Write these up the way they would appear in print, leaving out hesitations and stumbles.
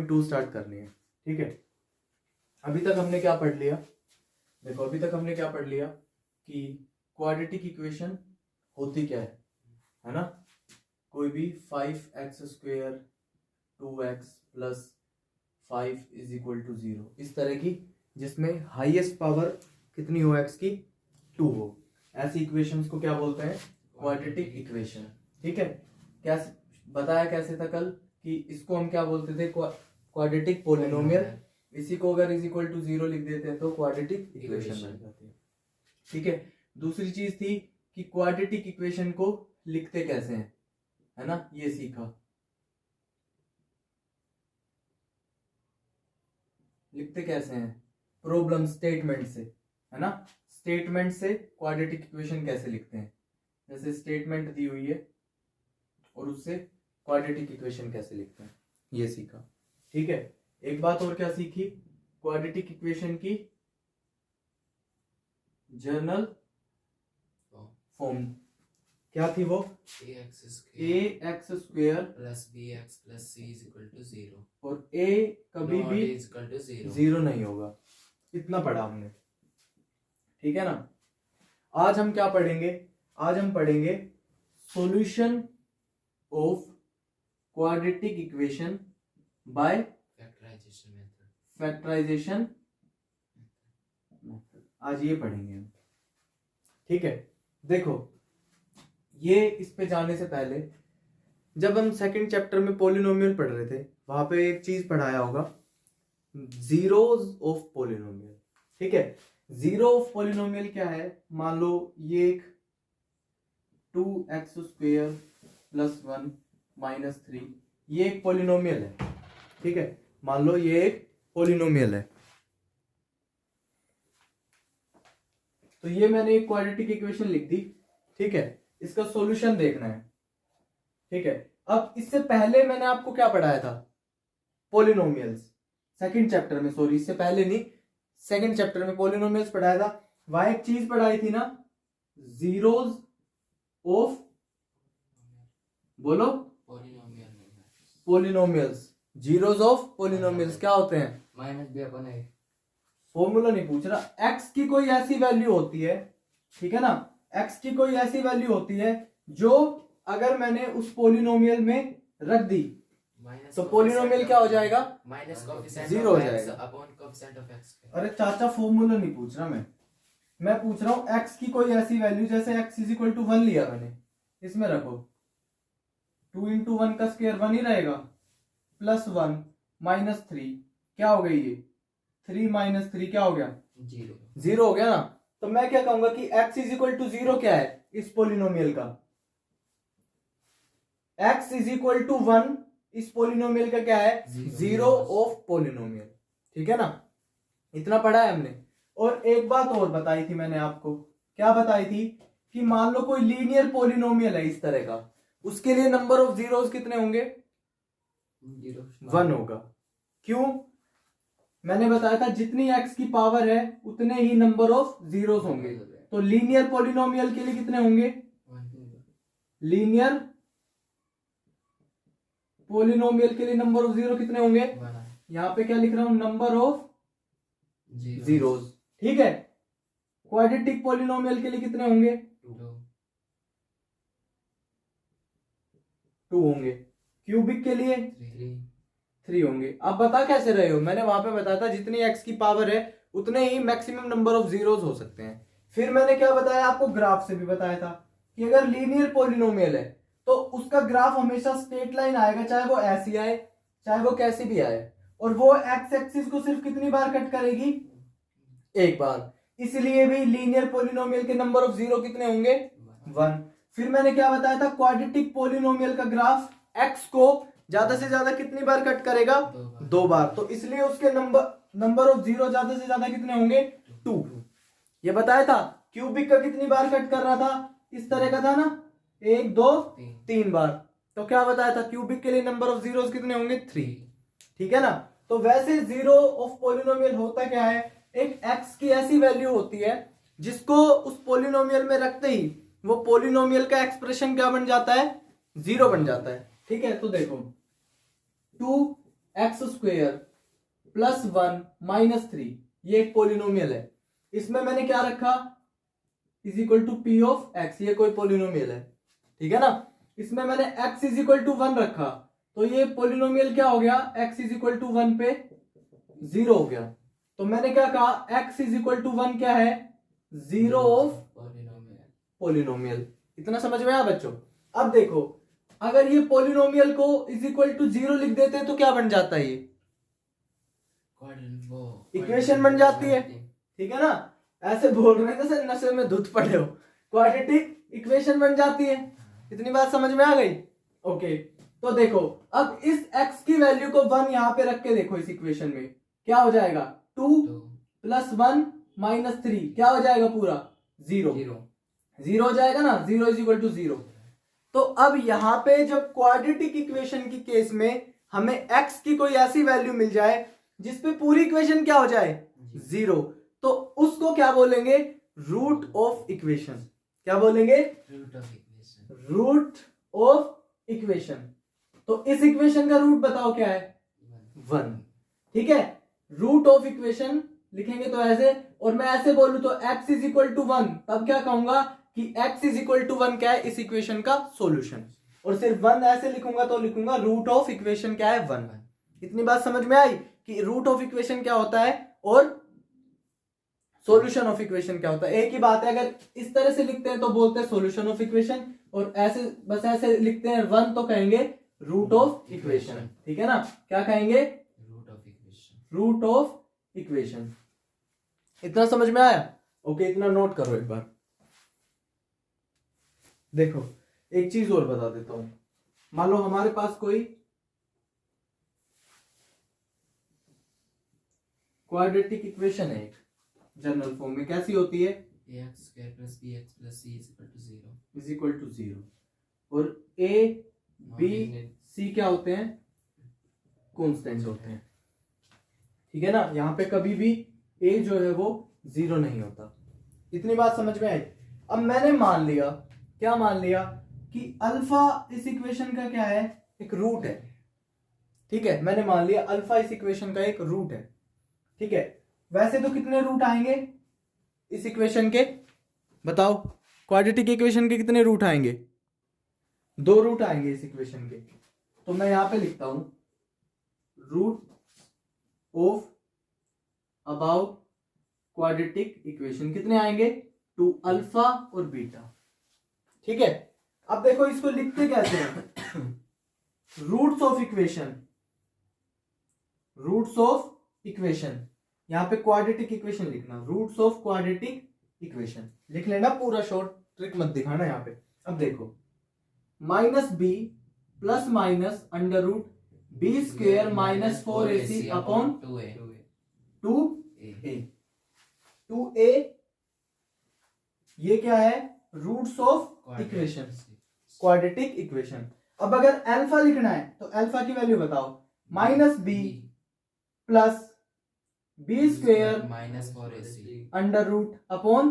2 start करनी है। ठीक है, अभी तक हमने क्या पढ़ लिया, देखो अभी तक हमने क्या पढ़ लिया कि क्वाड्रेटिक इक्वेशन होती क्या है ना, कोई भी 5x² 2x + 5 = 0 इस तरह की, जिसमें हाईएस्ट पावर कितनी हो x की, 2 हो, ऐसी इक्वेशंस को क्या बोलते हैं, क्वाड्रेटिक इक्वेशन। ठीक है, कैसे बताया कैसे था कल कि इसको हम क्या बोलते थे, क्वाड्रेटिक पोलिनोमियल, इसी को अगर = 0 लिख देते हैं तो क्वाड्रेटिक इक्वेशन बन जाती है। ठीक है, दूसरी चीज थी कि क्वाड्रेटिक इक्वेशन को लिखते कैसे हैं, है ना, ये सीखा, लिखते कैसे हैं, प्रॉब्लम स्टेटमेंट से, है ना, स्टेटमेंट से क्वाड्रेटिक इक्वेशन कैसे लिखते हैं, जैसे स्टेटमेंट दी हुई है और उससे क्वाड्रेटिक इक्वेशन कैसे लिखते हैं, ये सीखा। ठीक है, एक बात और क्या सीखी, क्वाड्रेटिक इक्वेशन की जर्नल फॉर्म क्या थी वो, ax² + bx + c = 0 और a कभी भी 0 नहीं होगा, इतना पढ़ा हमने। ठीक है ना, आज हम क्या पढ़ेंगे, आज हम पढ़ेंगे solution of quadratic equation by factorisation method, आज ये पढ़ेंगे हम। ठीक है, देखो ये इस पे जाने से पहले जब हम सेकंड चैप्टर में पॉलिनोमियल पढ़ रहे थे, वहां पे एक चीज पढ़ाया होगा, जीरोज ऑफ पॉलिनोमियल। ठीक है, जीरो ऑफ पॉलिनोमियल क्या है, मान लो ये एक 2x² + 1 - 3 ये एक पॉलिनोमियल है। ठीक है, मान लो ये एक पॉलिनोमियल है, तो ये मैंने एक क्वाड्रेटिक इक्वेशन लिख दी। ठीक है, इसका सॉल्यूशन देखना है। ठीक है, अब इससे पहले मैंने आपको क्या पढ़ाया था, पॉलिनोमियल्स, सेकंड चैप्टर में, सॉरी इससे पहले नहीं, सेकंड चैप्टर में पॉलिनोमियल्स पढ़ाया था। वहां एक चीज पढ़ाई थी ना, जीरोज ऑफ, बोलो, पॉलिनोमियल्स, जीरोज ऑफ पॉलिनोमियल्स क्या होते हैं, -b/a। फॉर्मूला नहीं पूछ रहा, x की कोई ऐसी वैल्यू होती है, ठीक है ना, x की कोई ऐसी वैल्यू होती है जो अगर मैंने उस पॉलिनोमियल में रख दी तो पॉलिनोमियल क्या हो जाएगा, जीरो हो जाएगा। अरे चाचा फॉर्मूला नहीं पूछ रहा मैं पूछ रहा हूं x की कोई ऐसी वैल्यू, जैसे x = 1 लिया मैंने, इसमें रखो 2 × 1 का स्क्वायर 1 ही रहेगा, +1 - 3 क्या हो गई, ये 3 - 3 क्या हो गया, 0 हो गया ना। तो मैं क्या कहूंगा कि x = 0 क्या है इस पॉलिनोमियल का, x = 1 इस पॉलिनोमियल का क्या है, जीरो ऑफ पॉलिनोमियल। ठीक है ना, इतना पढ़ा है हमने। और एक बात और बताई थी मैंने आपको, क्या बताई थी कि मान लो कोई लीनियर पॉलिनोमियल है इस तरह का, उसके लिए नंबर ऑफ जीरोस कितने होंगे, 1 होगा। क्यों, मैंने बताया था जितनी x की पावर है उतने ही नंबर ऑफ जीरोस होंगे। तो लीनियर पॉलिनोमियल के लिए कितने होंगे, लीनियर पॉलिनोमियल के लिए नंबर ऑफ जीरो कितने होंगे, यहां पे क्या लिख रहा हूं, नंबर ऑफ जीरोस। ठीक है, क्वाड्रेटिक पॉलिनोमियल के लिए कितने होंगे, 2 होंगे, क्यूबिक के लिए 3 होंगे। अब बता कैसे रहे हो, मैंने वहां पे बताया था जितनी x की पावर है उतने ही मैक्सिमम नंबर ऑफ जीरोस हो सकते हैं। फिर मैंने क्या बताया आपको, ग्राफ से भी बताया था कि अगर लीनियर पॉलिनोमियल है तो उसका ग्राफ हमेशा स्ट्रेट लाइन आएगा, चाहे वो ऐसी आए चाहे वो कैसी भी आए, और वो एक्स एक्सिस को सिर्फ कितनी बार कट करेगी, एक बार। इसलिए भी लीनियर पॉलिनोमियल के नंबर ऑफ जीरो कितने होंगे, 1। फिर मैंने क्या बताया था, क्वाड्रेटिक पॉलिनोमियल का ग्राफ x को ज्यादा से ज्यादा कितनी बार कट करेगा, 2 बार। तो इसलिए उसके नंबर ऑफ जीरो ज्यादा से ज्यादा कितने होंगे, 2। ये बताया था। क्यूबिक का कितनी बार कट कर रहा था, इस तरह का था ना, 1 2 3 बार। तो क्या बताया था, क्यूबिक के लिए नंबर ऑफ जीरोस कितने होंगे, 3। ठीक है ना। तो वैसे जीरो ऑफ पॉलिनोमियल होता क्या है, एक x की ऐसी वैल्यू होती है जिसको उस पॉलिनोमियल में रखते ही वो पॉलिनोमियल का एक्सप्रेशन क्या बन जाता है, 0 बन जाता है। ठीक है, तो देखो एक्स स्क्वेयर प्लस 1 माइनस 3, ये एक पोलिनोमियल है। इसमें मैंने क्या रखा, is equal to p of x, ये कोई पोलिनोमियल है, ठीक है ना। इसमें मैंने x इज इक्वल टू 1 रखा, तो ये पोलिनोमियल क्या हो गया, x इज इक्वल टू 1 पे 0 हो गया। तो मैंने क्या कहा, x इज इक्वल टू 1 क्या है, 0 ऑफ पोलिनोमियल। इतना समझ में आया बच्चों। अब देखो, अगर ये पोलिनोमियल को इज इक्वल टू 0 लिख देते हैं तो क्या बन जाता है, ये इक्वेशन बन जाती है, ठीक है ना। ऐसे बोल रहे हैं जैसे नशे में धुत पड़े हो, क्वाड्रेटिक इक्वेशन बन जाती है। इतनी बात समझ में आ गई, ओके। तो देखो, अब इस x की वैल्यू को 1 यहां पे रख के देखो, इस इक्वेशन में क्या हो जाएगा, 2 प्लस 1 माइनस 3 क्या हो जाएगा, पूरा 0 हो जाएगा ना, 0 इज इक्वल टू 0। तो अब यहां पे जब क्वाड्रेटिक इक्वेशन की केस में हमें x की कोई ऐसी वैल्यू मिल जाए जिसपे पूरी इक्वेशन क्या हो जाए, 0, तो उसको क्या बोलेंगे, रूट ऑफ इक्वेशन। क्या बोलेंगे, रूट ऑफ इक्वेशन। तो इस इक्वेशन का रूट बताओ क्या है, 1, ठीक है। रूट ऑफ इक्वेशन लिखेंगे तो ऐसे, और मैं ऐसे बोलूं तो x इज इक्वल टू 1, तब क्या कहूंगा कि x इज इक्वल टू 1 क्या है, इस इक्वेशन का सॉल्यूशन। और सिर्फ 1 ऐसे लिखूंगा तो लिखूंगा रूट ऑफ इक्वेशन क्या है, 1। इतनी बात समझ में आई कि रूट ऑफ इक्वेशन क्या होता है और सॉल्यूशन ऑफ इक्वेशन क्या होता है, एक ही बात है। अगर इस तरह से लिखते हैं तो बोलते हैं सॉल्यूशन ऑफ इक्वेशन, और ऐसे बस ऐसे लिखते हैं 1 तो कहेंगे रूट ऑफ इक्वेशन, ठीक है ना। क्या कहेंगे, रूट ऑफ इक्वेशन। इतना समझ में आया, ओके। इतना नोट करो एक बार। देखो, एक चीज और बता देता हूं। मान लो हमारे पास कोई क्वाड्रेटिक इक्वेशन है, एक जनरल फॉर्म में कैसी होती है, ax square plus bx plus c is equal to 0 is equal to 0, और a b c क्या होते हैं, कांस्टेंट होते हैं, ठीक है ना। यहां पे कभी भी a जो है वो 0 नहीं होता। इतनी बात समझ में आई। अब मैंने मान लिया, क्या मान लिया, कि अल्फा इस इक्वेशन का क्या है, एक रूट है, ठीक है। मैंने मान लिया अल्फा इस इक्वेशन का एक रूट है, ठीक है। वैसे तो कितने रूट आएंगे इस इक्वेशन के, बताओ, क्वाड्रेटिक इक्वेशन के कितने रूट आएंगे, 2 रूट आएंगे इस इक्वेशन के। तो मैं यहां पे लिखता हूं root of about quadratic equation कितने आएंगे, 2 अल्फा और बीटा, ठीक है। अब देखो इसको लिखते कैसे हैं, roots of equation, roots of equation, यहां पे क्वाड्रेटिक इक्वेशन लिखना, रूट्स ऑफ क्वाड्रेटिक इक्वेशन लिख लेना पूरा, शॉर्ट ट्रिक मत दिखाना यहां पे। अब देखो, minus b plus minus under root b square minus 4ac upon 2a, ये क्या है, roots of equation, quadratic equation. अब अगर अल्फा लिखना है तो अल्फा की वैल्यू बताओ, minus b plus b square minus 4ac under root upon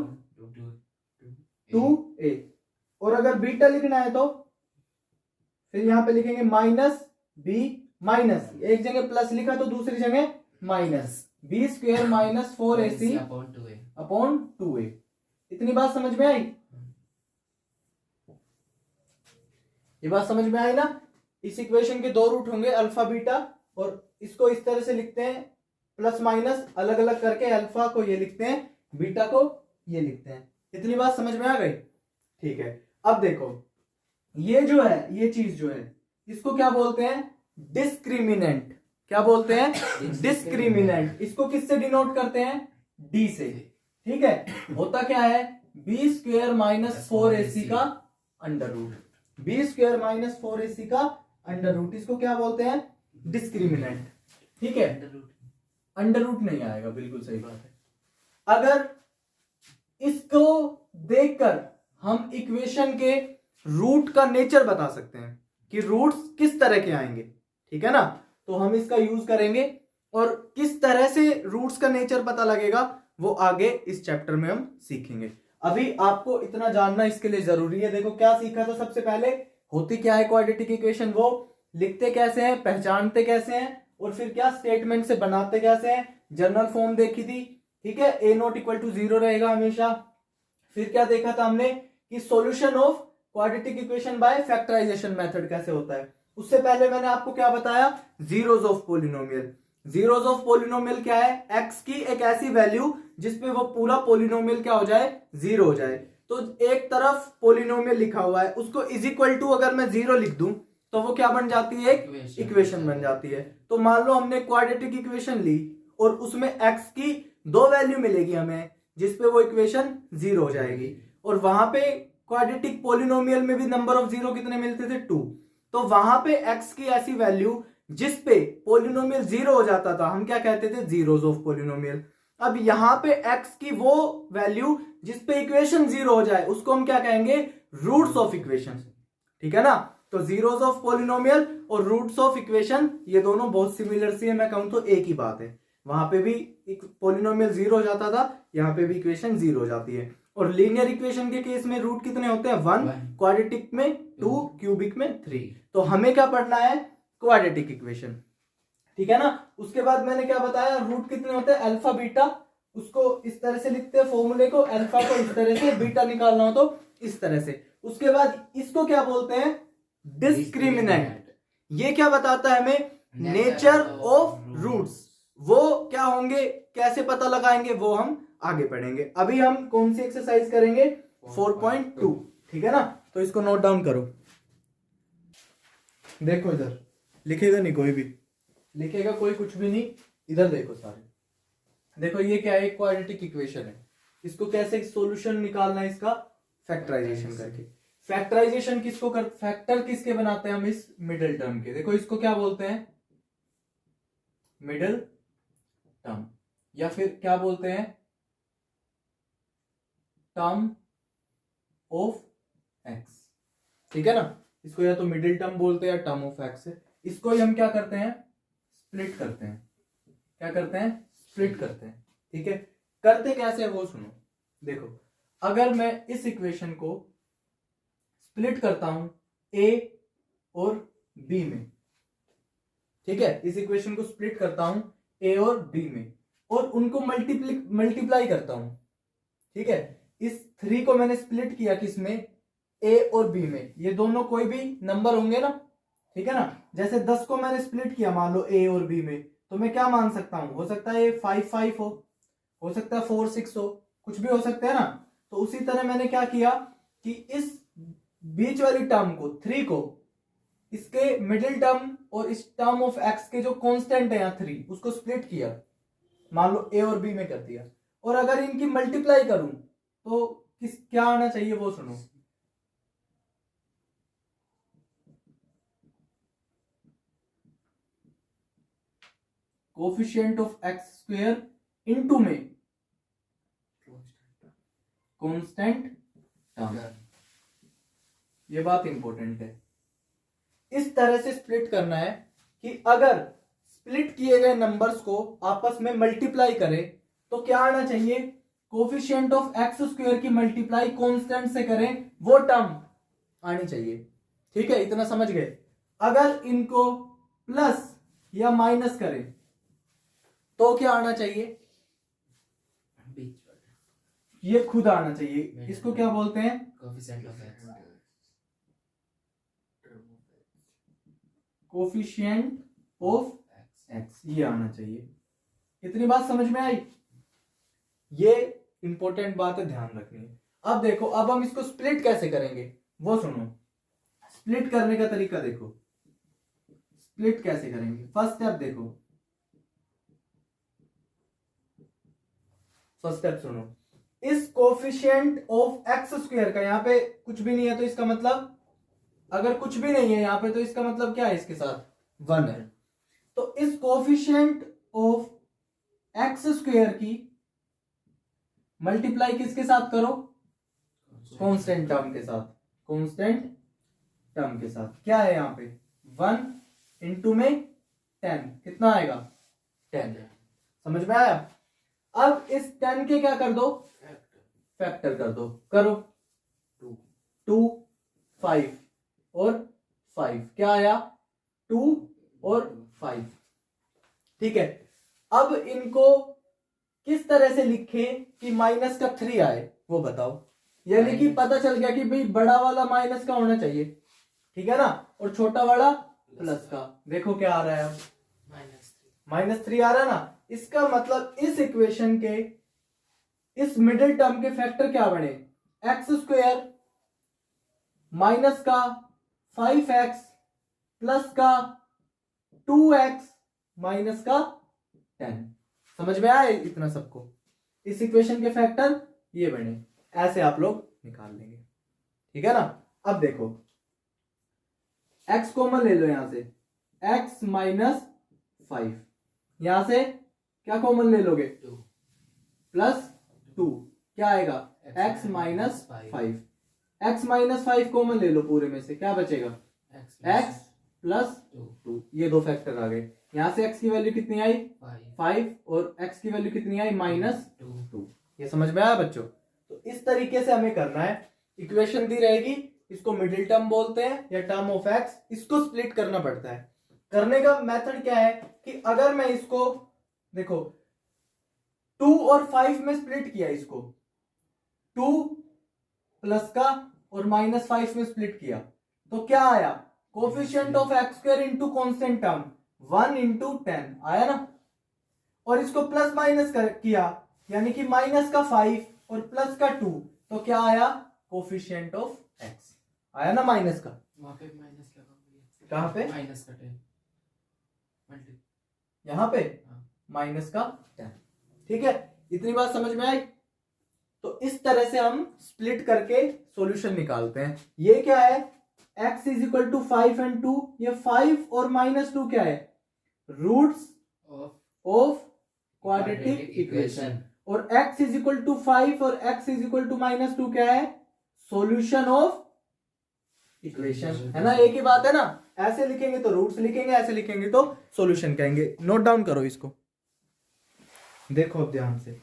2a। और अगर बीटा लिखना है तो फिर यहां पे लिखेंगे माइनस बी माइनस, एक जगह प्लस लिखा तो दूसरी जगह minus, b square minus 4ac upon 2a। इतनी बात समझ में आई, ये बात समझ में आई ना। इस इक्वेशन के 2 रूट होंगे अल्फा बीटा, और इसको इस तरह से लिखते हैं प्लस माइनस अलग अलग करके, अल्फा को ये लिखते हैं, बीटा को ये लिखते हैं। इतनी बात समझ में आ गई, ठीक है। अब देखो, ये जो है, ये चीज जो है, इसको क्या बोलते हैं, डिस्क्रिमिनेंट। क्या बोलते हैं, डिस्क्रिमिनेंट। इसको किससे डिनोट करते हैं, डी से, ठीक है। होता क्या है, बी स्क्वेयर माइनस 4ac का under root, b square minus 4ac का अंडर रूट, इसको क्या बोलते हैं, डिस्क्रिमिनेंट, ठीक है। अंडर रूट नहीं आएगा, बिल्कुल सही बात है। अगर इसको देखकर हम इक्वेशन के रूट का नेचर बता सकते हैं कि रूट्स किस तरह के आएंगे, ठीक है ना, तो हम इसका यूज करेंगे, और किस तरह से रूट्स का नेचर पता लगेगा वो आगे इस चैप्टर में हम सीखेंगे। अभी आपको इतना जानना इसके लिए जरूरी है। देखो क्या सीखा था सबसे पहले, होती क्या है क्वाड्रेटिक इक्वेशन, वो लिखते कैसे हैं, पहचानते कैसे हैं, और फिर क्या स्टेटमेंट से बनाते कैसे हैं, जनरल फॉर्म देखी थी, ठीक है, a नॉट इक्वल टू 0 रहेगा हमेशा। फिर क्या देखा था हमने कि solution of quadratic equation by factorisation method कैसे होता है। उससे पहले मैंने आपको क्या बताया, zeros of polynomial. Zeros of polynomial क्या है, x की एक ऐसी वैल्यू जिसपे वो पूरा पोलिनोमियल क्या हो जाए, जीरो हो जाए। तो एक तरफ पोलिनोमियल लिखा हुआ है, उसको इज इक्वल टू अगर मैं जीरो लिख दूं तो वो क्या बन जाती है, एक इक्वेशन बन जाती है। तो मान लो हमने क्वाड्रेटिक इक्वेशन ली और उसमें x की दो वैल्यू मिलेगी हमें जिसपे वो इक्वेशन जीरो हो जाएगी, और वहां पे क्वाड्रेटिक पोलिनोमियल में भी नंबर ऑफ जीरो कितने मिलते थे, 2। तो वहां पे x की ऐसी वैल्यू जिसपे पोलिनोमियल जीरो हो जाता था हम क्या कहते थे, जीरोस ऑफ पोलिनोमियल। अब यहां पे x की वो वैल्यू जिसपे इक्वेशन जीरो हो जाए उसको हम क्या कहेंगे, रूट्स ऑफ इक्वेशन, ठीक है ना। तो जीरोस ऑफ पोलिनोमियल और रूट्स ऑफ इक्वेशन ये दोनों बहुत सिमिलर सी है, मैं कहूं तो एक ही बात है। वहां पे भी पोलिनोमियल जीरो हो जाता था, यहाँ पे भी इक्वेशन जीरो हो जाती है। और लीनियर इक्वेशन के केस में रूट कितने होते हैं, 1, क्वाड्रेटिक में 2, क्यूबिक में 3। तो हमें क्या पढ़ना है, क्वाड्रेटिक इक्वेशन, ठीक है ना। उसके बाद मैंने क्या बताया, रूट कितने होते हैं, अल्फा बीटा, उसको इस तरह से लिखते हैं फॉर्मूले को, अल्फा को इस तरह से, बीटा निकालना हो तो इस तरह से। उसके बाद इसको क्या बोलते हैं, डिस्क्रिमिनेंट। ये क्या बताता है हमें, नेचर ऑफ रूट्स। वो क्या होंगे, कैसे पता लगाएंगे, वो हम आगे पढ़ेंगे। अभी हम कौन सी एक्सरसाइज करेंगे, 4.2, ठीक है ना। तो इसको नोट डाउन करो। देखो इधर लिखेगा नहीं कोई भी, लिखेगा कोई कुछ भी नहीं, इधर देखो सारे। देखो ये क्या है, क्वाड्रेटिक इक्वेशन है, इसको कैसे सॉल्यूशन निकालना है इसका, फैक्टराइजेशन करके। फैक्टराइजेशन किसको कर, फैक्टर किसके बनाते हैं हम, इस मिडिल टर्म के। देखो इसको क्या बोलते हैं, मिडिल टर्म, या फिर क्या बोलते हैं, टर्म ऑफ एक्स, ठीक है ना। इसको या तो मिडिल टर्म बोलते हैं या टर्म ऑफ एक्स है। इसको ही हम क्या करते हैं, स्प्लिट करते हैं। क्या करते हैं, स्प्लिट करते हैं, ठीक है। करते कैसे है वो सुनो। देखो अगर मैं इस इक्वेशन को स्प्लिट करता हूं ए और बी में, ठीक है, इस इक्वेशन को स्प्लिट करता हूं ए और बी में, और उनको मल्टीप्लाई करता हूं, ठीक है। इस 3 को मैंने स्प्लिट किया किसमें, ए और बी में, ये दोनों कोई भी नंबर होंगे ना, ठीक है ना। जैसे 10 को मैंने स्प्लिट किया मान लो ए और बी में, तो मैं क्या मान सकता हूं, हो सकता है ये 5 5 हो सकता है 4 6 हो, कुछ भी हो सकता है ना। तो उसी तरह मैंने क्या किया कि इस बीच वाली टर्म को 3 को इसके मिडिल टर्म और इस टर्म ऑफ एक्स के जो कांस्टेंट है यहाँ 3 उसको स्प्लिट किया, मान लो ए और बी में कर दिया। और अगर इनकी मल्टीप्लाई करूं तो क्या आना चाहिए वो सुनो। Coefficient of x square into में कांस्टेंट टर्म, ये बात इंपॉर्टेंट है। इस तरह से स्प्लिट करना है कि अगर स्प्लिट किए गए नंबर्स को आपस में मल्टीप्लाई करें तो क्या आना चाहिए, कोफिशिएंट ऑफ एक्स स्क्वायर की मल्टीप्लाई कांस्टेंट से करें वो टर्म आनी चाहिए, ठीक है, इतना समझ गए। अगर इनको प्लस या माइनस करें तो क्या आना चाहिए, ये खुद आना चाहिए। इसको क्या बोलते हैं, coefficient of x, coefficient of x, ये आना चाहिए। इतनी बात समझ में आई, ये इंपॉर्टेंट बात है, ध्यान रखनी है। अब देखो, अब हम इसको स्प्लिट कैसे करेंगे वो सुनो। स्प्लिट करने का तरीका देखो, स्प्लिट कैसे करेंगे। फर्स्ट स्टेप देखो, फर्स्ट स्टेप सुनो। इस कोफिशिएंट ऑफ एक्स स्क्वायर का यहाँ पे कुछ भी नहीं है तो इसका मतलब, अगर कुछ भी नहीं है यहाँ पे तो इसका मतलब क्या है, इसके साथ 1 है। तो इस कोफिशिएंट ऑफ एक्स स्क्वायर की मल्टीप्लाई किसके साथ करो, कांस्टेंट टर्म के साथ, कांस्टेंट टर्म के साथ। क्या है यहाँ पे 1 इंटू में 10, कितना आएगा 10, समझ में आया। अब इस 10 के क्या कर दो, फैक्टर कर दो, करो 2 5 और 5, क्या आया 2 और 5, ठीक है, अब इनको किस तरह से लिखें कि माइनस का 3 आए वो बताओ। यानी कि पता चल गया कि भाई बड़ा वाला माइनस का होना चाहिए, ठीक है ना, और छोटा वाला प्लस का। देखो क्या आ रहा है अब, -3 आ रहा है ना। इसका मतलब इस इक्वेशन के इस मिडिल टर्म के फैक्टर क्या बने, x² माइनस का 5x प्लस का 2x माइनस का 10। समझ में आया इतना सबको? इस इक्वेशन के फैक्टर ये बने, ऐसे आप लोग निकाल लेंगे, ठीक है ना। अब देखो x कॉमन ले लो यहां से, x माइनस 5, यहां से क्या कॉमन ले लोगे, प्लस 2, क्या आएगा x minus 5। x minus 5 common ले लो पूरे में से, क्या बचेगा x प्लस 2। ये दो फैक्टर आ गए। यहां से x की वैल्यू कितनी आई 5 और x की वैल्यू कितनी आई -2। ये समझ में आया बच्चों? तो इस तरीके से हमें करना है। इक्वेशन दी रहेगी, इसको मिडिल टर्म बोलते हैं या टर्म ऑफ x, इसको स्प्लिट करना पड़ता है। करने का मेथड क्या है कि अगर मैं इसको देखो 2 और 5 में स्प्लिट किया, इसको 2 प्लस का और -5 में स्प्लिट किया, तो क्या आया, coefficient of x² into constant term 1 into 10 आया ना। और इसको प्लस माइनस किया, यानी कि माइनस का 5 और प्लस का 2, तो क्या आया, कोफिशिएंट ऑफ x आया ना माइनस का। वहां पे माइनस लगा हुआ है, कहां पे, माइनस का 10 यहां पे माइनस का 10, ठीक है। इतनी बात समझ में आई? तो इस तरह से हम स्प्लिट करके सॉल्यूशन निकालते हैं। ये क्या है, x is equal to 5 and 2, ये 5 और -2 क्या है, रूट्स ऑफ क्वाड्रेटिक इक्वेशन, और x इज इक्वल टू 5 और x इज इक्वल टू -2 क्या है, सॉल्यूशन ऑफ इक्वेशन, है ना। एक ही बात है ना, ऐसे लिखेंगे तो रूट्स लिखेंगे, ऐसे लिखेंगे तो सॉल्यूशन कहेंगे। नोट डाउन करो इसको, देखो अब ध्यान से।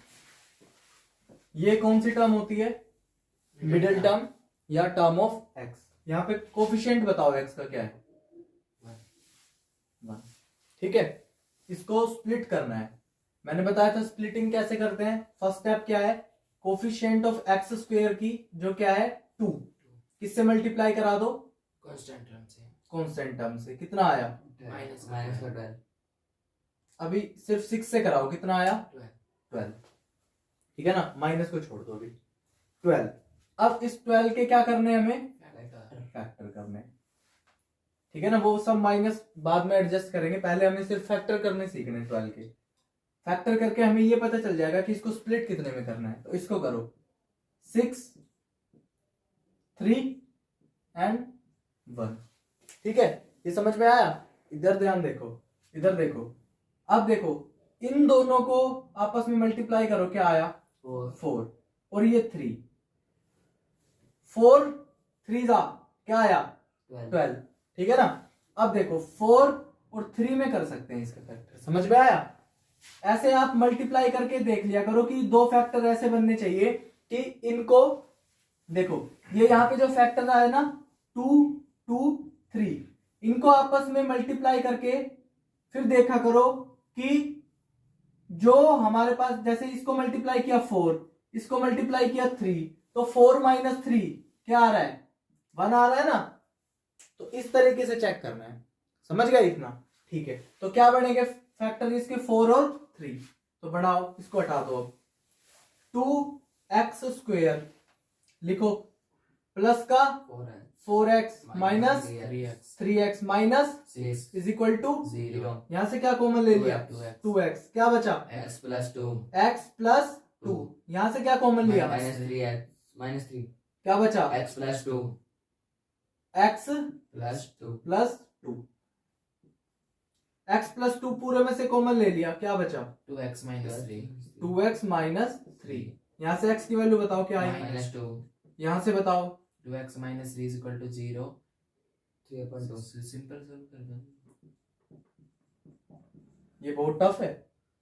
ये कौन सी टर्म होती है, मिडिल टर्म या टर्म ऑफ x। यहां पे कोफिशिएंट बताओ x का क्या है, 1, ठीक है। इसको स्प्लिट करना है। मैंने बताया था स्प्लिटिंग कैसे करते हैं। फर्स्ट स्टेप क्या है, कोफिशिएंट ऑफ x² की जो क्या है 2, किससे मल्टीप्लाई करा दो, कांस्टेंट टर्म से। कितना आया, -12। अभी सिर्फ 6 से कराओ, कितना आया 12, ठीक है ना। माइनस को छोड़ दो अभी, 12। अब इस 12 के क्या करने हैं हमें, फैक्टर करने, ठीक है ना। वो सब माइनस बाद में एडजस्ट करेंगे, पहले हमें सिर्फ फैक्टर करने सीखने हैं। 12 के फैक्टर करके हमें ये पता चल जाएगा कि इसको स्प्लिट कितने में करना है। तो इसको करो 6, 3 एंड 1, ठीक है। ये समझ में आया? इधर ध्यान देखो, इधर देखो। अब देखो इन दोनों को आपस में मल्टीप्लाई करो, क्या आया 4 और ये 3, 4 3 क्या आया 12, ठीक है ना। अब देखो 4 और 3 में कर सकते हैं इसका फैक्टर, समझ में आया? ऐसे आप मल्टीप्लाई करके देख लिया करो कि दो फैक्टर ऐसे बनने चाहिए कि इनको देखो, ये यहाँ पे जो फैक्टर आया ना 2 2 3, इनको आपस में मल्टीप्लाई करके फिर देखा करो कि जो हमारे पास, जैसे इसको मल्टीप्लाई किया 4, इसको मल्टीप्लाई किया 3, तो 4 - 3 क्या आ रहा है 1 आ रहा है ना। तो इस तरीके से चेक करना है, समझ गए इतना? ठीक है। तो क्या बनेंगे फैक्टर इसके 4 और 3, तो बढ़ाओ, इसको हटा दो। अब 2x² लिखो प्लस का 4x minus 3x minus is equal to 0। यहां से क्या कॉमन ले लिया 2x, क्या बचा x प्लस 2, x प्लस 2। यहां से क्या कॉमन लिया -3 क्या बचा x plus 2, x plus 2 plus 2। x plus 2 पूरे में से कॉमन ले लिया, क्या बचा 2x माइनस 3, 2x माइनस 3। यहां से x की वैल्यू बताओ क्या आई, -2, यहां से बताओ 2x minus 3 is equal to 0, 3/2। Simple solve कर दो। ये बहुत टफ है,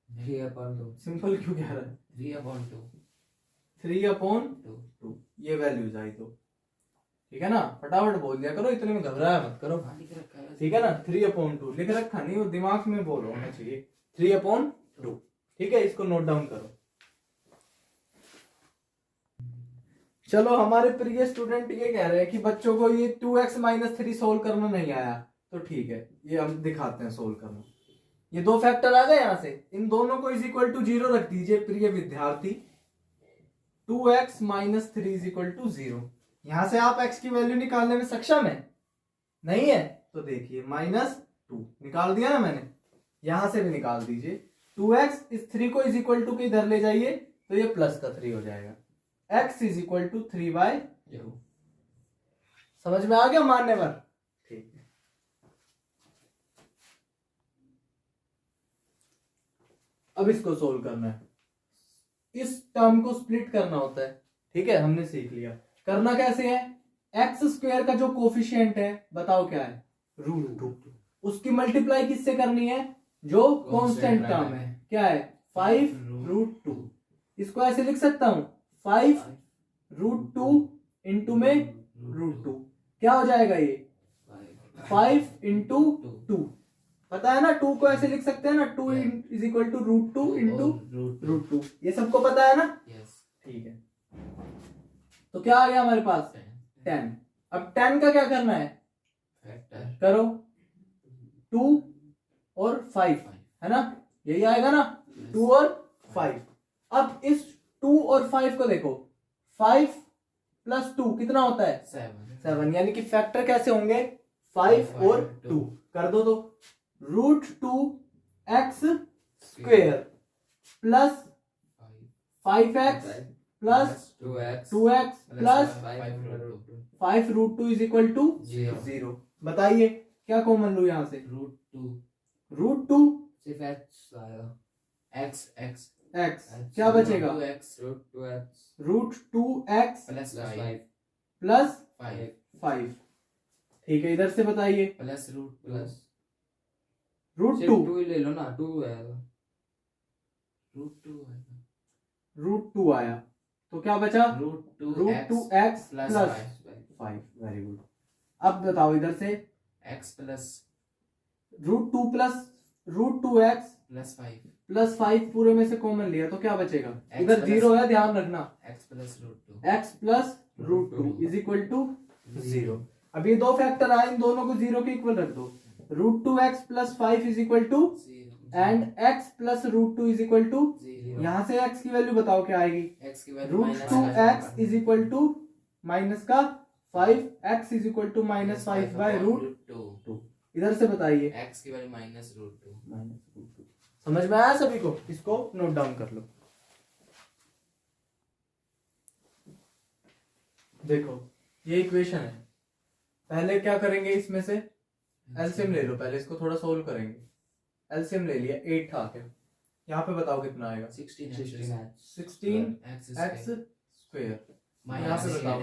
3/2, सिंपल क्यों कह रहा है 3/2, 3/2 ये वैल्यूज आई तो, ठीक है ना। फटाफट बोल दिया करो, इतने में घबराया मत करो, लिख रखा है ठीक है ना। 3/2 लिख रखा नहीं, वो दिमाग में बोलो होना चाहिए 3/2। ठीक है, इसको नोट डाउन करो। चलो, हमारे प्रिय स्टूडेंट ये कह रहे हैं कि बच्चों को ये 2x - 3 सोल्व करना नहीं आया, तो ठीक है, ये हम दिखाते हैं सोल्व करना। ये दो फैक्टर आ गए यहां से, इन दोनों को इज इक्वल टू 0 रख दीजिए प्रिय विद्यार्थी। 2x - 3 is equal to 0। यहां से आप x की वैल्यू निकालने में सक्षम है? नहीं है तो देखिए -2 निकाल दिया ना मैंने, यहां से भी निकाल दीजिए। 2x इस 3 को इज इक्वल टू के इधर ले जाइए तो ये प्लस का 3 हो जाएगा। x is equal to 3/2। समझ में आ गया मान्यवर? ठीक है, अब इसको सोल्व करना है। इस टर्म को स्प्लिट करना होता है, ठीक है, हमने सीख लिया। करना कैसे है? एक्स स्क्वायर का जो कोफिशिएंट है बताओ क्या है? √2। उसकी मल्टीप्लाई किससे करनी है? जो कांस्टेंट टर्म है, क्या है? 5√2। इसको ऐसे लिख सकता हूं, 5√2 इंटू में √2, क्या हो जाएगा ये? 5 इंटू 2। पता है ना, 2 को ऐसे लिख सकते हैं ना, 2 इज इक्वल टू √2 इंटू √2। ये सबको पता है ना? ठीक है, तो क्या आ गया हमारे पास? 10। अब 10 का क्या करना है? फैक्टर करो, 2 और 5 है ना, यही आएगा ना, 2 और 5। अब इस 2 और 5 को देखो, 5 + 2 कितना होता है? 7। यानी कि फैक्टर कैसे होंगे? 5 और 2 कर दो तो √2x square plus 5x plus 2x plus 5√2 is equal to 0। बताइए क्या कॉमन लू यहां से? √2 सिर्फ x क्या बचेगा? √2x plus 5। ठीक है, इधर से बताइए। प्लस √2 ले लो ना, 2 है, √2 आया तो क्या बचा? √2x plus 5। Very good. अब बताओ इधर से, x plus √2 plus √2x plus 5 पूरे में से कॉमन लिया तो क्या बचेगा? इधर 0 है, ध्यान रखना। x plus √2 is equal to 0। अब ये दो फैक्टर आए, इन दोनों को 0 के इक्वल रख दो। √2x plus 5 is equal to and x plus √2 is equal to, यहां से x की वैल्यू बताओ क्या आएगी? √2x is equal to minus का 5, x इज इक्वल टू -5/√2। इधर से बताइए, x की वैल्यू -√2। समझ में आया सभी को? इसको नोट डाउन कर लो। देखो ये इक्वेशन है, पहले क्या करेंगे, इसमें से एलसीएम ले लो। पहले इसको थोड़ा सोल्व करेंगे। एलसीएम ले लिया, 8 था क्या? यहाँ पे बताओ कितना आएगा? 16x square. यहाँ पे बताओ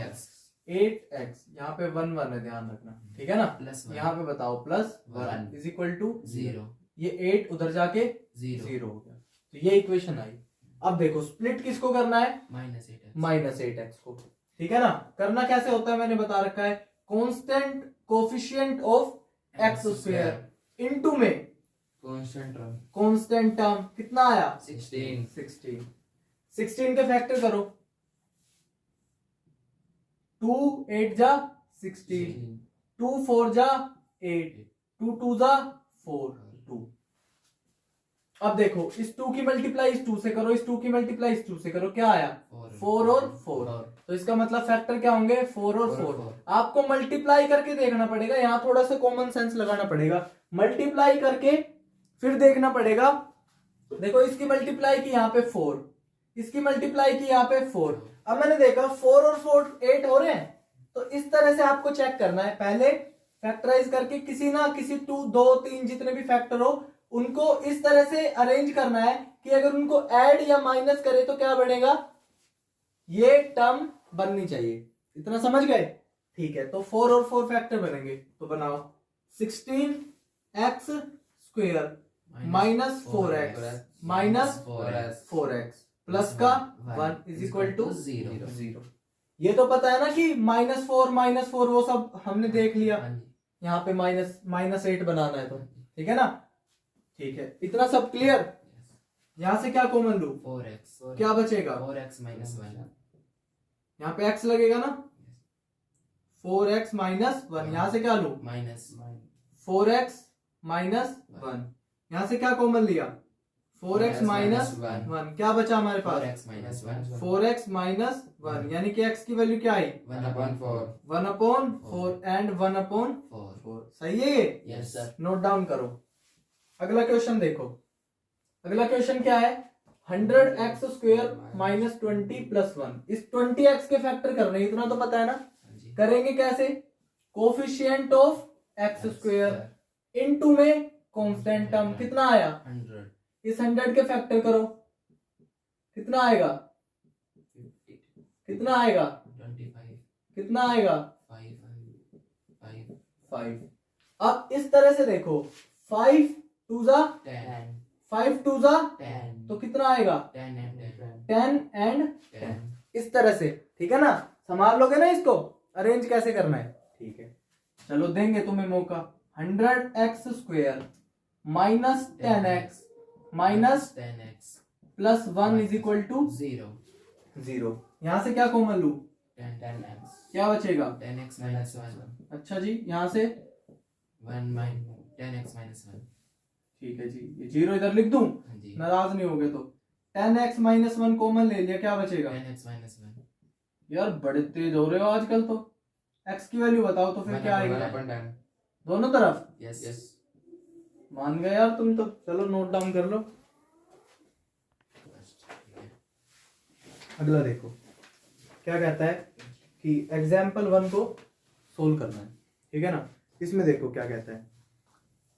8x, यहाँ पे 1 1 है, ध्यान रखना, ठीक है ना? यहाँ पे बताओ प्लस 1 इज इक्वल टू 0। ये 8 उधर जाके 0 हो गया, तो ये इक्वेशन आई। अब देखो स्प्लिट किसको करना है? -8x को, ठीक है ना? करना कैसे होता है मैंने बता रखा है, constant coefficient of x square into में कांस्टेंट टर्म कितना आया? 16 के फैक्टर करो, 2 8 जा 16, 2 4 जा 8, 2 2 जा 4 2। अब देखो इस 2 की मल्टीप्लाई इस 2 से करो, इस 2 की मल्टीप्लाई इस 2 से करो, क्या आया? 4 और 4। तो इसका मतलब फैक्टर क्या होंगे? 4 और 4। आपको मल्टीप्लाई करके देखना पड़ेगा, यहाँ थोड़ा सा कॉमन सेंस लगाना पड़ेगा। मल्टीप्लाई करके फिर देखना पड़ेगा। देखो इसकी मल्टीप्लाई की यहाँ पे 4, इसकी मल्टीप्लाई की यहाँ पे 4। अब मैंने देखा 4 और 4 8 हो रहे हैं, तो इस तरह से आपको चेक करना है। पहले फैक्टराइज करके किसी ना किसी 2 2 3 जितने भी फैक्टर हो उनको इस तरह से अरेंज करना है कि अगर उनको ऐड या माइनस करे तो क्या बनेगा, ये टर्म बननी चाहिए। इतना समझ गए? ठीक है, तो 4 और 4 फैक्टर बनेंगे, तो बनाओ 16x square minus 4x minus 4x plus का 1 इज इक्वल टू 0। ये तो पता है ना कि -4 वो सब हमने देख लिया। यहाँ पे -8 बनाना है तो ठीक है ना। ठीक है, इतना सब क्लियर। यहाँ से क्या कॉमन लूं? 4x क्या बचेगा? 4x minus 1 यहाँ पे x लगेगा ना, 4x माइनस 1। यहाँ से क्या लूं? minus 4x minus 1। यहाँ से क्या कॉमन लिया? 4x minus 1। क्या बचा हमारे पास? 4x minus 1 4x माइनस 1, यानी कि x की वैल्यू क्या आई? 1/4 1/4 एंड 1/4। 4 सही है ये? yes sir नोट डाउन करो। अगला क्वेश्चन देखो। अगला क्वेश्चन क्या है? 100x² minus 20 plus 1। इस 20x के फैक्टर करने, इतना तो पता है ना। हाँ जी करेंगे कैसे? कोफिशिएंट ऑफ x² इनटू में कांस्टेंट टर्म कितना आया? 100 इस 100 के फैक्टर करो, कितना आएगा? 50 कितना आएगा? 25 कितना आएगा? 5 5। अब इस तरह से देखो, 5 2 जा 10 5 2 जा 10 तो कितना आएगा? 10 and 10 एंड 10 इस तरह से, ठीक है ना। संभाल लोगे ना इसको, अरेंज कैसे करना है? ठीक है, चलो देंगे तुम्हें मौका। 100x² minus 10x minus 10x plus 1 is equal to 0 0। यहाँ से क्या कॉमन लू? 10x क्या बचेगा? 10x minus 1 अच्छा जी, यहाँ से 1 minus 10x minus 1 ठीक है जी, ये 0 इधर लिख दूं, हाँ जी नाराज नहीं होगे तो। 10x माइनस 1 कॉमन ले लिया, क्या बचेगा? 10x minus 1 यार बड़े तेज हो रहे हो आजकल तो। x की वैल्यू बताओ तो फिर क्या आएगी? दोनों तरफ yes yes मान गए यार तुम तो। चलो नोट डाउन कर लो। अगला देखो क्या कहता है कि एग्जाम्पल 1 को सोल्व करना है, ठीक है ना। इसमें देखो क्या कहता है।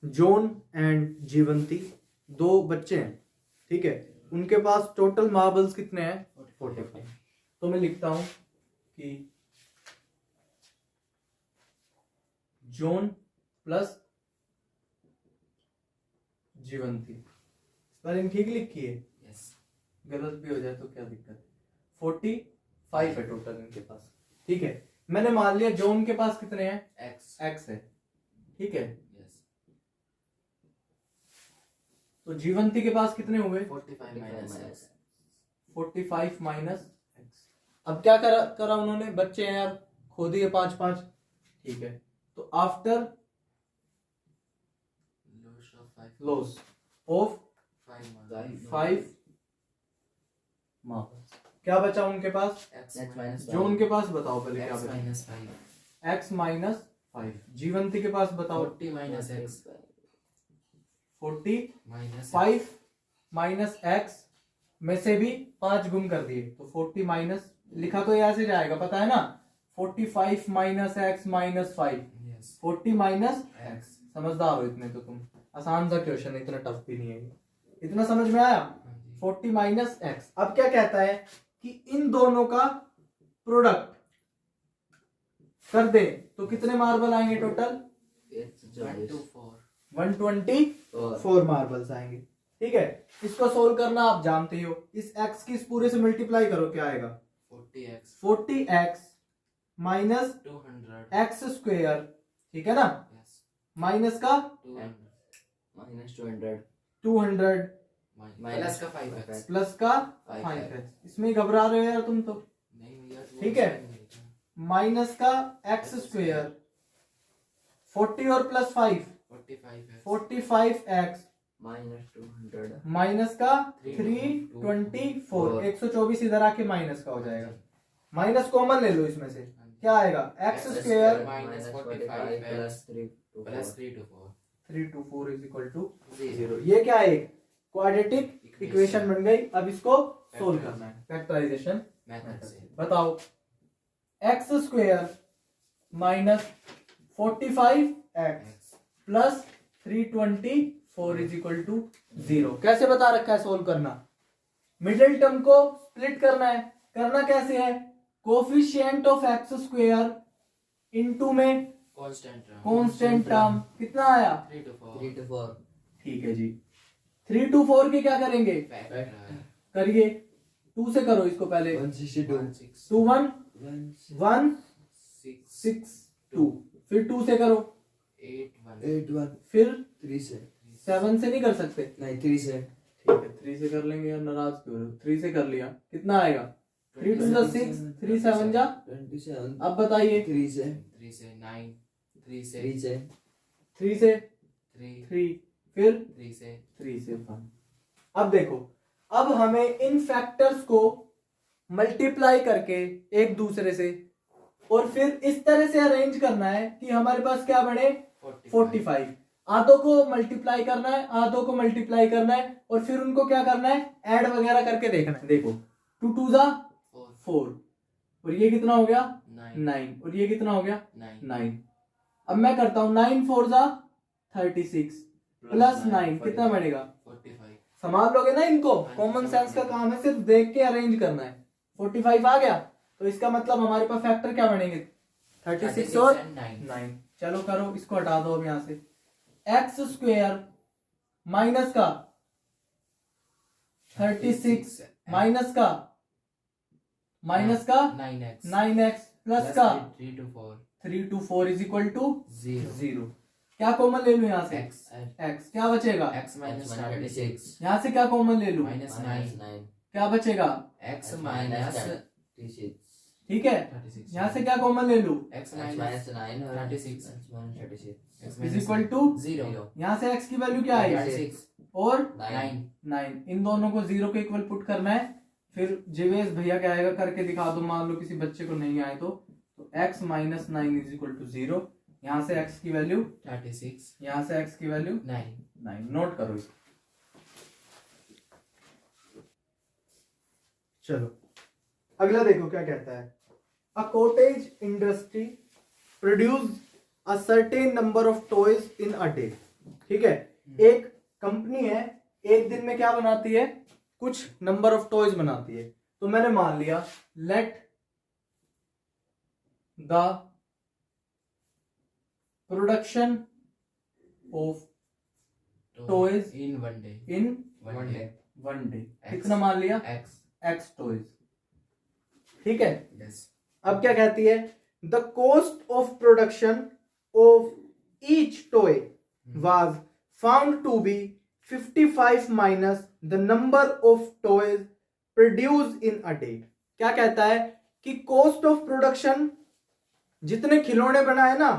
जॉन एंड जीवंती 2 बच्चे हैं, ठीक है। उनके पास टोटल मार्बल्स कितने हैं? 45। तो मैं लिखता हूं कि जॉन प्लस जीवंती। स्पेलिंग ठीक लिखी है? yes गलत भी हो जाए तो क्या दिक्कत है। 45 है टोटल इनके पास, ठीक है। मैंने मान लिया जॉन के पास कितने हैं? x है, ठीक है। yes तो जीवंती के पास कितने हुए? 45 minus x 45 माइनस x। अब क्या करा उन्होंने? बच्चे हैं यार, खो दिए 5-5, ठीक है। तो आफ्टर लॉस ऑफ 5 मार्बल्स क्या बचा उनके पास? जो उनके पास बताओ पहले क्या बचा? x minus 5। जीवंती के पास बताओ? 40 minus x 45 माइनस x में से भी 5 गुम कर दिए तो 40 माइनस, लिखा तो ऐसे जाएगा, पता है ना। 45 minus x minus 5, 40 minus x। समझदार हो इतने तो तुम। आसान सा क्वेश्चन, इतना टफ भी नहीं है। इतना समझ में आया? 40 माइनस x। अब क्या कहता है कि इन दोनों का प्रोडक्ट कर दे तो कितने मार्बल आएंगे टोटल? 124 मार्बल्स आएंगे, ठीक है। इसको सोल्व करना आप जानते ही हो। इस x की इस पूरे से मल्टीप्लाई करो, क्या आएगा? 40x माइनस 200 x², ठीक है ना। माइनस का 200 माइनस का 5x प्लस का 5x। इसमें घबरा रहे हो यार तुम तो, ठीक है। माइनस का x², 40 और प्लस 5 45x माइनस का 324, 124 इधर आके माइनस का हो जाएगा। माइनस कॉमन ले लो इसमें से, क्या आएगा? x² minus 45 plus 3 to 4 is equal to 0। ये क्या है? क्वाड्रेटिक इक्वेशन बन गई। अब इसको सोल्व करना है फैक्टराइजेशन मेथड से। बताओ x² minus 45x plus 324 is equal to 0। कैसे बता रखा है सोल्व करना? मिडिल टर्म को स्प्लिट करना है। करना कैसे है? कोफिशिएंट ऑफ x² इनटू में कांस्टेंट टर्म कितना आया? 3 to 4 ठीक है जी। 3 to 4 की क्या करेंगे? करिए 2 से करो इसको पहले। 2 1 1 6 2, फिर 2 से करो 8 1 फिर 3 से 7 से नहीं कर सकते? नहीं 3 से। ठीक है 3 से कर लेंगे यार, नाराज क्यों हो रहे हो? 3 से कर लिया, कितना आएगा? 3 to the 6, 3 7 जा 27। अब बताइए। 3 से 9, 3 से 3 से 3, 3, फिर 3 से 1। अब देखो, अब हमें इन फैक्टर्स को मल्टीप्लाई करके एक दूसरे से और फिर इस तरह से अरेंज करना है कि हमारे पास क्या बने? 45। आधों को मल्टीप्लाई करना है, आधों को मल्टीप्लाई करना है और फिर उनको क्या करना है? ऐड वगैरह करके देखना है। देखो 2 2 जा 4 और ये कितना हो गया? 9 और ये कितना हो गया? 9। अब मैं करता हूं 9 4 जा 36 प्लस 9 कितना बनेगा? 45। संभाल लोगे ना इनको? कॉमन सेंस का काम है, सिर्फ देख के अरेंज करना है। 45 आ गया तो इसका मतलब हमारे पास फैक्टर क्या बनेंगे? 36 और 9। चलो करो, इसको हटा दो अब यहां से। एक्स स्क्वेयर माइनस का 36 माइनस का 9x प्लस का 3 to 4 इज इक्वल टू 0। क्या कॉमन ले लूं यहाँ से? x क्या बचेगा? x minus 36। यहाँ से क्या कॉमन ले लूं? -9। क्या बचेगा? x minus 36। ठीक है, यहाँ से क्या कॉमन ले लूं? x minus 9 और 36 इज इक्वल टू 0। यहाँ से x की वैल्यू क्या आएगी? 36 और 9। इन दोनों को 0 के इक्वल पुट करना है। फिर जीवेश भैया क्या आएगा करके दिखा दो, मान लो किसी बच्चे को नहीं आए तो x minus 9 is equal to 0। यहाँ से x की वैल्यू 36, यहाँ से x की वैल्यू 9। नोट करो इसको। चलो अगला देखो क्या कहता है। A cottage industry produce a certain number of toys in a day. ठीक है, एक कंपनी है, एक दिन में क्या बनाती है? कुछ नंबर ऑफ टॉयज बनाती है। तो मैंने मान लिया let the production of toys in one day। In one day। One day. X। कितना मान लिया? x। x toys. ठीक है, yes। अब क्या कहती है? The cost of production of each toy was found to be 55 minus the number of toys produced in a day. क्या कहता है कि कॉस्ट ऑफ प्रोडक्शन, जितने खिलौने बनाए ना,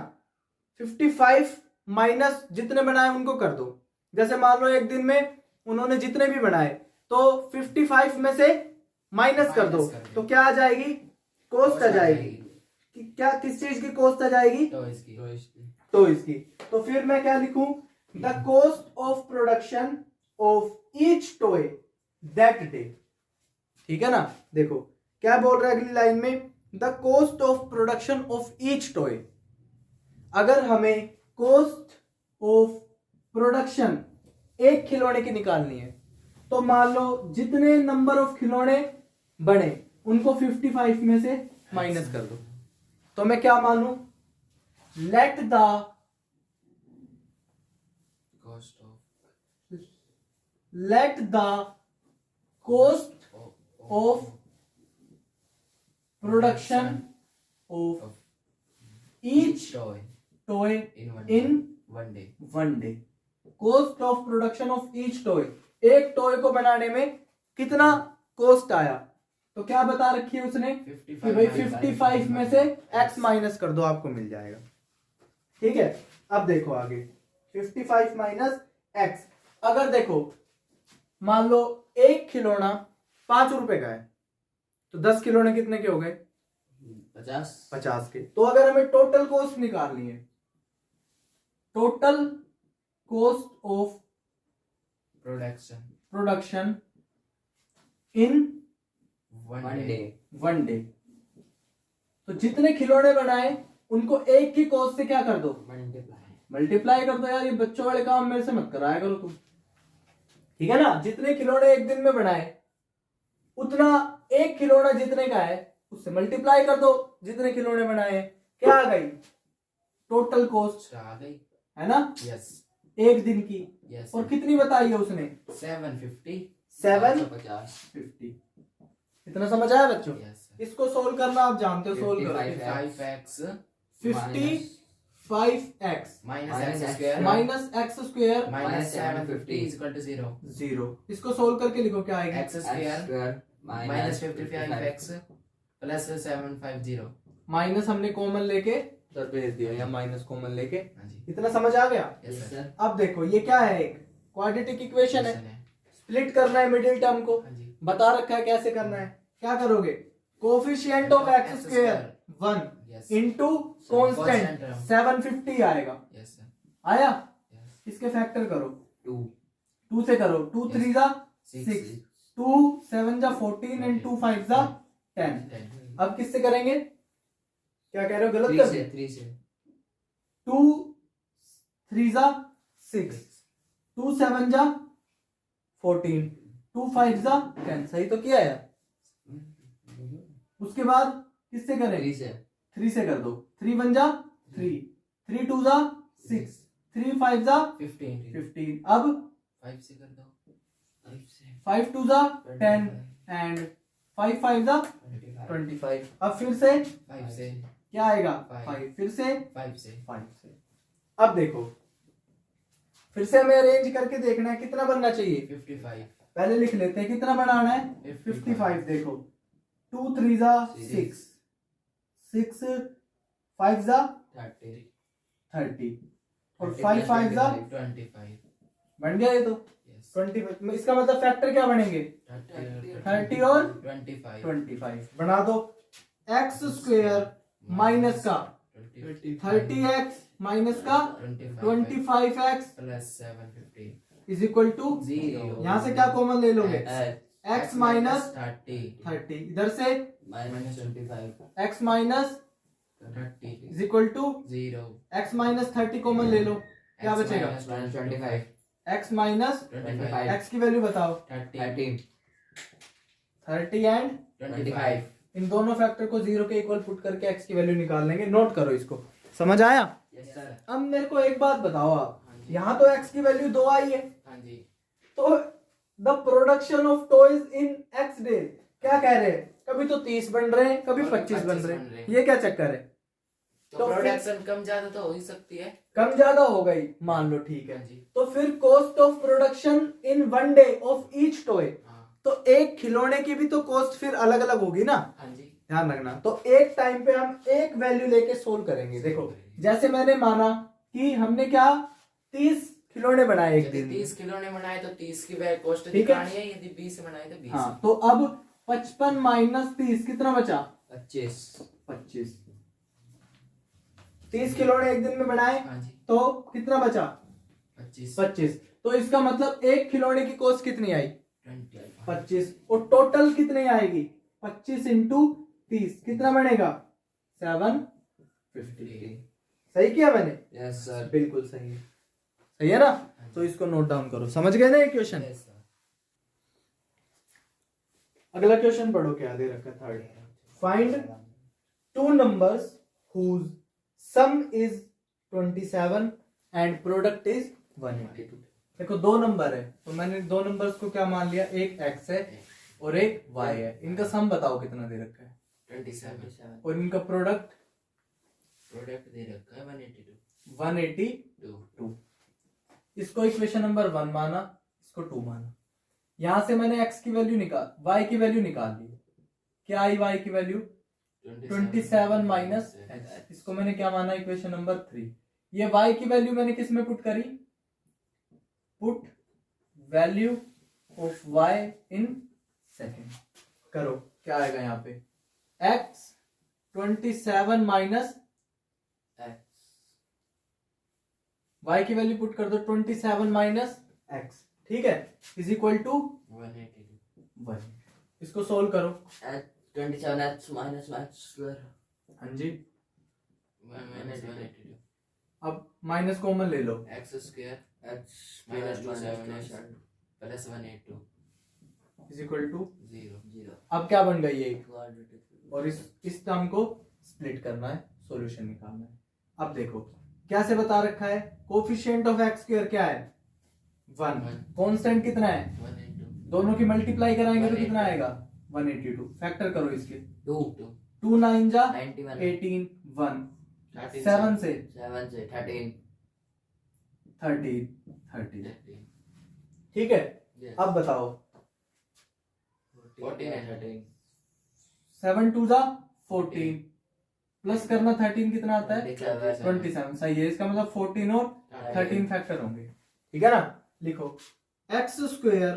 55 माइनस जितने बनाए उनको कर दो। जैसे मान लो एक दिन में उन्होंने जितने भी बनाए तो 55 में से माइनस कर दो तो क्या आ जाएगी? कॉस्ट आ जाएगी। कि क्या, किस चीज की कॉस्ट आ जाएगी? टॉयज की। तो फिर मैं क्या लिखूं? The cost of production of each toy that day. ठीक है ना, देखो क्या बोल रहा है अगली लाइन में? The cost of production of each toy. अगर हमें कॉस्ट ऑफ प्रोडक्शन एक खिलौने की निकालनी है तो मान लो जितने नंबर ऑफ खिलौने बने उनको 55 में से माइनस कर दो। तो मैं क्या मानूं? Let the cost of production of each toy in one day. Cost of production of each toy, एक टॉय को बनाने में कितना कॉस्ट आया? तो क्या बता रखी है उसने कि भाई 55 में से x माइनस कर दो, आपको मिल जाएगा। ठीक है, अब देखो आगे 55 माइनस x। अगर देखो मान लो एक खिलौना 5 रुपए का है तो 10 खिलौने कितने के हो गए? 50 के। तो अगर हमें टोटल कॉस्ट निकालनी है, total cost of production in one day, तो जितने खिलौने बनाए उनको एक की कॉस्ट से क्या कर दो? मल्टीप्लाई कर दो। यार ये बच्चों वाले काम मेरे से मत कराया करो तुम। ठीक है ना, जितने खिलौने एक दिन में बनाए उतना एक खिलौना जितने का है उससे मल्टीप्लाई कर दो जितने खिलौने बनाए हैं। क्या आ गई? टोटल कॉस्ट आ गई, है ना? यस। एक दिन की। यस। और कितनी बताई है उसने? 750। इतना समझ आया बच्चों? इसको सोल्व करना आप जानते हो, सोल्व करो। 55x 55 5x minus x square minus x square minus 750 is equal to 0 0। इसको सोल्व करके लिखो क्या आएगी। X square minus 55x plus 750। Minus हमने कॉमन लेके उधर भेज दिया या माइनस कॉमन लेके। हाँ जी इतना समझ आ गया। यस सर अब देखो ये क्या है, एक क्वाड्रेटिक इक्वेशन है, स्प्लिट करना है मिडिल टर्म को, हाँ जी बता रखा है कैसे करना है। क्या करोगे, coefficient of x square 1 yes into constant 750 आएगा। यस सर आया, यस इसके फैक्टर करो, 2 2 से करो, 2 3 जा 6 6, 2 7 जा 14 एंड 2 5 जा 10। अब किससे करेंगे, क्या कह रहे हो, गलत कर दिया। 3 से 2 3 जा 6, 2 7 जा 14, 2 5 जा 10। सही तो किया यार। उसके बाद किससे करें, 3 से 3 से कर दो, 3 1 जा 3, 3 2 जा 6, 3 5 जा 15 15। अब 5 से कर दो 5 से 5 2 जा 10 एंड 5 5 जा 25। अब फिर से 5 से क्या आएगा, Five. 5, फिर से 5 से 5 से। अब देखो फिर से हमें अरेंज करके देखना है कितना बनना चाहिए। 55 पहले लिख लेते हैं कितना बनाना है, 55। देखो 2 3 जा 6, 6 5 जा 30 और 5 5 जा 25 बन गया ये तो यस 25। इसका मतलब फैक्टर क्या बनेंगे, 30 और 25 बना दो। एक्स स्क्वायर माइनस का 30x माइनस का 25x plus 750 is equal to 0। यहाँ से क्या कॉमन ले लोगे, x माइनस 30 30, इधर से minus 25 x minus 30 is equal to 0 x minus 30 common ले लो, क्या बचेगा, x माइनस 25 x की वैल्यू बताओ, 30 30 एंड 25 इन दोनों फैक्टर को 0 के इक्वल पुट करके x की वैल्यू निकाल लेंगे। नोट करो इसको, समझ आया। यस सर अब मेरे को एक बात बताओ आप, हाँ जी यहाँ तो x की वैल्यू 2 आई है, हाँ जी तो the production of toys in x days क्या कह रहे हैं, कभी तो 30 बन रहे हैं, कभी 25 बन रहे हैं, ये क्या चक्कर है। तो तो फिर- प्रोडक्शन कम ज्यादा तो हो ही सकती है। कम ज्यादा हो गई मान लो, ठीक है। हाँ जी तो फिर cost of production in 1 day of each toy, हाँ तो एक खिलौने की भी तो कॉस्ट फिर अलग अलग होगी ना, हाँ जी ध्यान रखना। तो एक टाइम पे हम एक वैल्यू लेके सोल्व करेंगे। देखो जैसे मैंने माना कि हमने क्या 30 खिलौने बनाए एक यदि दिन में। 30 किलो ने बनाए तो 30 की वैल्यू कॉस्ट ठीक है। दिखानी है, यदि 20 से बनाए तो 20। हाँ, तो अब 55 माइनस 30 कितना बचा, 25। 30 खिलौने एक दिन में बनाए हाँ जी तो कितना बचा, 25 तो इसका मतलब एक खिलौने की कॉस्ट कितनी आई, 25 25। और टोटल कितनी आएगी, 25 इंटू 30 कितना बनेगा, 750। सही किया मैंने, यस सर बिल्कुल सही है, सही है ना। तो इसको नोट डाउन करो, समझ गए ना ये क्वेश्चन। यस सर अगला क्वेश्चन पढ़ो, क्या दे रखा है, third. Find two numbers whose sum is 27 and product is 182। देखो दो नंबर है, तो मैंने दो नंबर्स को क्या मान लिया, एक x है और एक y है। इनका सम बताओ कितना दे रखा है, 27 और इनका प्रोडक्ट प्रोडक्ट दे रखा है 182। 182। इसको इक्वेशन नंबर 1 माना, इसको 2 माना। यहां से मैंने x की वैल्यू निकाल, y की वैल्यू निकाल ली। क्या आई y की वैल्यू, 27 माइनस x। इसको मैंने क्या माना, इक्वेशन नंबर 3। ये y की वैल्यू मैंने किस में पुट करी, put value of y in second करो, क्या आएगा यहाँ पे, x 27 माइनस y की वैल्यू पुट कर दो 27 माइनस x, ठीक है, इज इक्वल टू 1। इसको सोल्व करो, 27x minus x square हाँ जी। minus 182 अब माइनस कॉमन ले लो, x square x minus 27x plus 182 is equal to 0। अब क्या बन गई ये, और इस टर्म को स्प्लिट करना है, सॉल्यूशन निकालना है। अब देखो क्या से बता रखा है, कोफिशिएंट ऑफ एक्स स्क्वायर क्या है 1, कांस्टेंट कितना है, 182 दोनों की मल्टीप्लाई कराएंगे तो कितना आएगा 182। फैक्टर करो इसके, 2 2 9 जा 91 18 1 7 से 7 से 13 13 ठीक है। अब बताओ 14 and 13 7 2 जा 14 प्लस करना 13 कितना आता है 27 सही है। इसका मतलब 14 और 13 फैक्टर होंगे ठीक है ना। लिखो x square